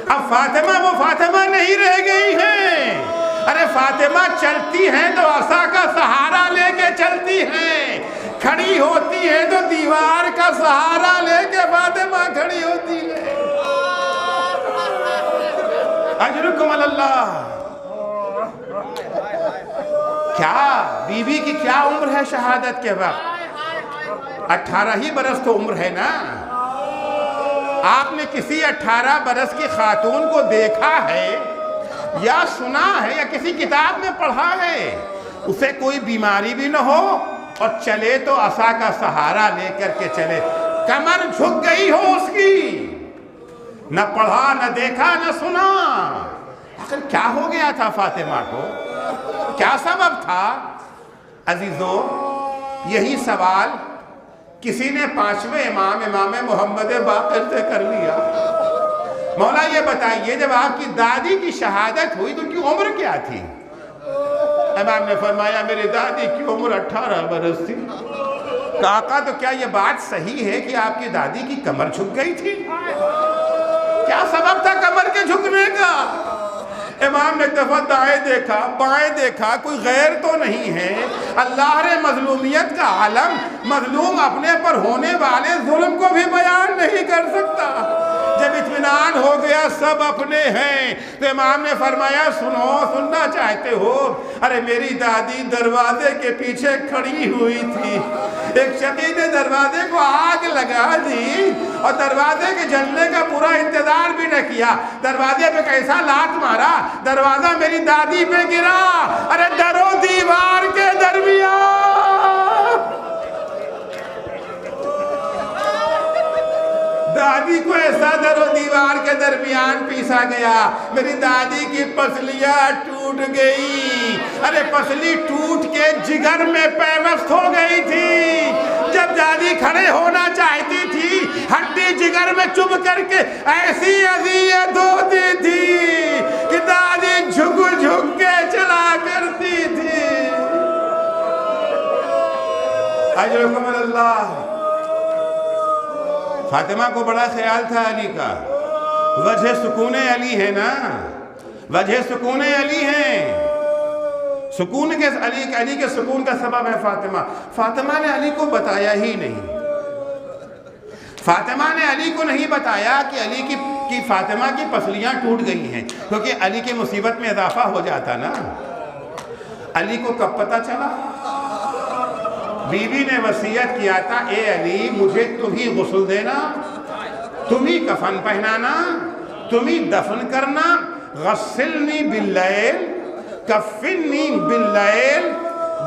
اب فاطمہ وہ فاطمہ نہیں رہ گئی ہیں۔ ارے فاطمہ چلتی ہیں تو عصا کا سہارا لے کے چلتی ہیں، کھڑی ہوتی ہے تو دیوار کا سہارا لے کے فاطمہ کھڑی ہوتی ہے۔ اجرکم اللہ۔ کیا بیوی کی کیا عمر ہے شہادت کے وقت؟ 18 ہی برس تو عمر ہے نا۔ آپ نے کسی 18 برس کی خاتون کو دیکھا ہے یا سنا ہے یا کسی کتاب میں پڑھا ہے؟ اسے کوئی بیماری بھی نہ ہو اور چلے تو عصا کا سہارا لے کر کے چلے، کمر جھک گئی ہو اس کی، نہ پڑھا نہ دیکھا نہ سنا۔ آخر کیا ہو گیا تھا فاطمہ کو؟ کیا سبب تھا؟ عزیزو، یہی سوال کسی نے 5ویں امام محمد باقر سے کر لیا۔ مولا یہ بتائیے جب آپ کی دادی کی شہادت ہوئی تو ان کی عمر کیا تھی؟ امام نے فرمایا میری دادی کی عمر 18 برس تھی۔ آقا تو کیا یہ بات صحیح ہے کہ آپ کی دادی کی کمر جھک گئی تھی؟ کیا سبب تھا کمر کے جھکنے کا؟ امام نے دفعہ دائیں دیکھا بائیں دیکھا، کوئی غیر تو نہیں ہے۔ اللہ نے مظلومیت کا عالم، مظلوم اپنے پر ہونے والے ظلم کو بھی بیان نہیں کر سکتا۔ جب اطمینان ہو گیا سب اپنے ہیں تو امام نے فرمایا سنو، سننا چاہتے ہو؟ ارے میری دادی دروازے کے پیچھے کھڑی ہوئی تھی، ایک شقی نے دروازے کو آگ لگا دی اور دروازے کے جلنے کا پورا انتظار بھی نہ کیا، دروازے پہ کیسا لات مارا، دروازہ میری دادی پہ گرا۔ ارے در و دیوار کے درمیان دادی کو ایسا در و دیوار کے درمیان پیسا گیا، میری دادی کی پسلیاں ٹوٹ گئی۔ ارے پسلی ٹوٹ کے جگر میں پیوست ہو گئی تھی، جب دادی کھڑے ہونا چاہتی تھی ہڈی جگر میں چبھ کر کے ایسی اذیت ہوتی تھی کہ دادی جھک جھک کے چلا کرتی تھی۔ اجرکم اللہ۔ فاطمہ کو بڑا خیال تھا علی کا، وجہ سکون علی ہے نا، وجہ سکون علی ہے، سکون کے علی کے سکون کا سبب ہے فاطمہ۔ فاطمہ نے علی کو بتایا ہی نہیں، فاطمہ نے علی کو نہیں بتایا کہ علی کی فاطمہ کی پسلیاں ٹوٹ گئی ہیں، کیونکہ علی کی مصیبت میں اضافہ ہو جاتا نا۔ علی کو کب پتہ چلا؟ بی بی نے وصیت کیا تھا، اے علی مجھے تم ہی غسل دینا، تم ہی کفن پہنانا، تم ہی دفن کرنا، غسلنی باللیل کفنی باللیل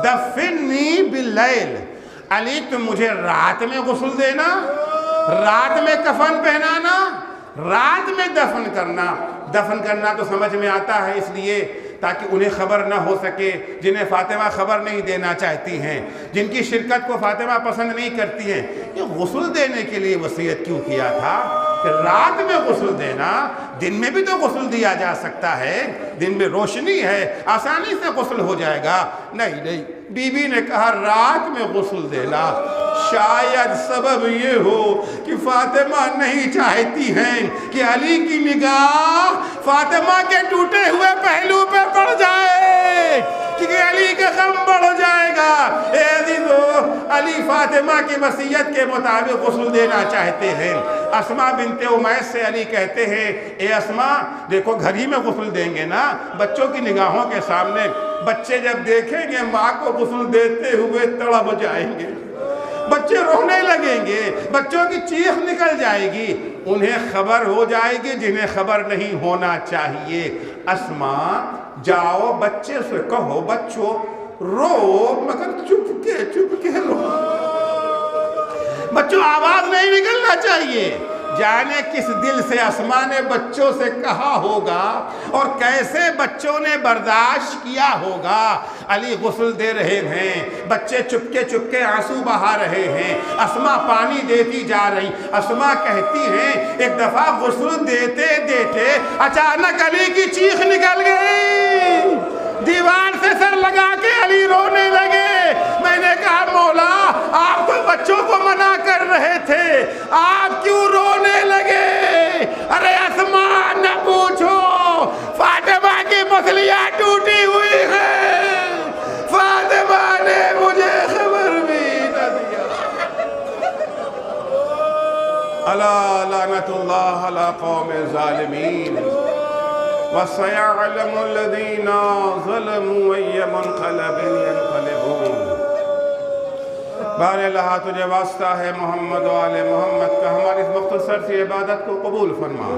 دفنی باللیل۔ علی تم مجھے رات میں غسل دینا، رات میں کفن پہنانا، رات میں دفن کرنا۔ دفن کرنا تو سمجھ میں آتا ہے، اس لیے تاکہ انہیں خبر نہ ہو سکے جنہیں فاطمہ خبر نہیں دینا چاہتی ہیں، جن کی شرکت کو فاطمہ پسند نہیں کرتی ہیں۔ یہ غسل دینے کے لیے وصیت کیوں کیا تھا کہ رات میں غسل دینا؟ دن میں بھی تو غسل دیا جا سکتا ہے، دن میں روشنی ہے، آسانی سے غسل ہو جائے گا۔ نہیں، بی بی نے کہا رات میں غسل دینا۔ شاید سبب یہ ہو کہ فاطمہ نہیں چاہتی ہیں کہ علی کی نگاہ فاطمہ کے ٹوٹے ہوئے پہلو پہ پڑ جائے، کیونکہ علی کا غم بڑھ جائے گا۔ اے عزیزو، علی فاطمہ کی وصیت کے مطابق غسل دینا چاہتے ہیں۔ اسماء بنت امیس سے علی کہتے ہیں، اے اسماء دیکھو گھر ہی میں غسل دیں گے نا، بچوں کی نگاہوں کے سامنے۔ بچے جب دیکھیں گے ماں کو غسل دیتے ہوئے تڑپ جائیں گے، بچے رونے لگیں گے، بچوں کی چیخ نکل جائے گی، انہیں خبر ہو جائے گی جنہیں خبر نہیں ہونا چاہیے۔ اسماء جاؤ بچے سے کہو بچوں رو، مگر چپ کے رو، بچوں آواز نہیں نکلنا چاہیے۔ جانے کس دل سے اسماء نے بچوں سے کہا ہوگا اور کیسے بچوں نے برداشت کیا ہوگا۔ علی غسل دے رہے ہیں، بچے چپکے آنسو بہا رہے ہیں، اسماء پانی دیتی جا رہی۔ اسماء کہتی ہیں ایک دفعہ غسل دیتے دیتے اچانک علی کی چیخ نکل گئی، دیوار سے سر لگا کے علی رونے لگے۔ میں نے کہا مولا آپ تو بچوں کو منع کر رہے تھے، آپ کیوں رونے لگے؟ ارے اسماء نہ پوچھو، فاطمہ کی پسلیاں ٹوٹی ہوئی ہیں، فاطمہ نے مجھے خبر بھی نہ دیا۔ الا لعنت اللہ علی قوم ظالمین وَسَيَعْلَمُ الَّذِينَ ظَلَمُوا أَيَّ مُنْقَلَبٍ يَنْقَلِبُونَ۔ بار اللہ تجھے واسطہ ہے محمد و آل محمد کا، ہماری اس مختصر سی عبادت کو قبول فرما۔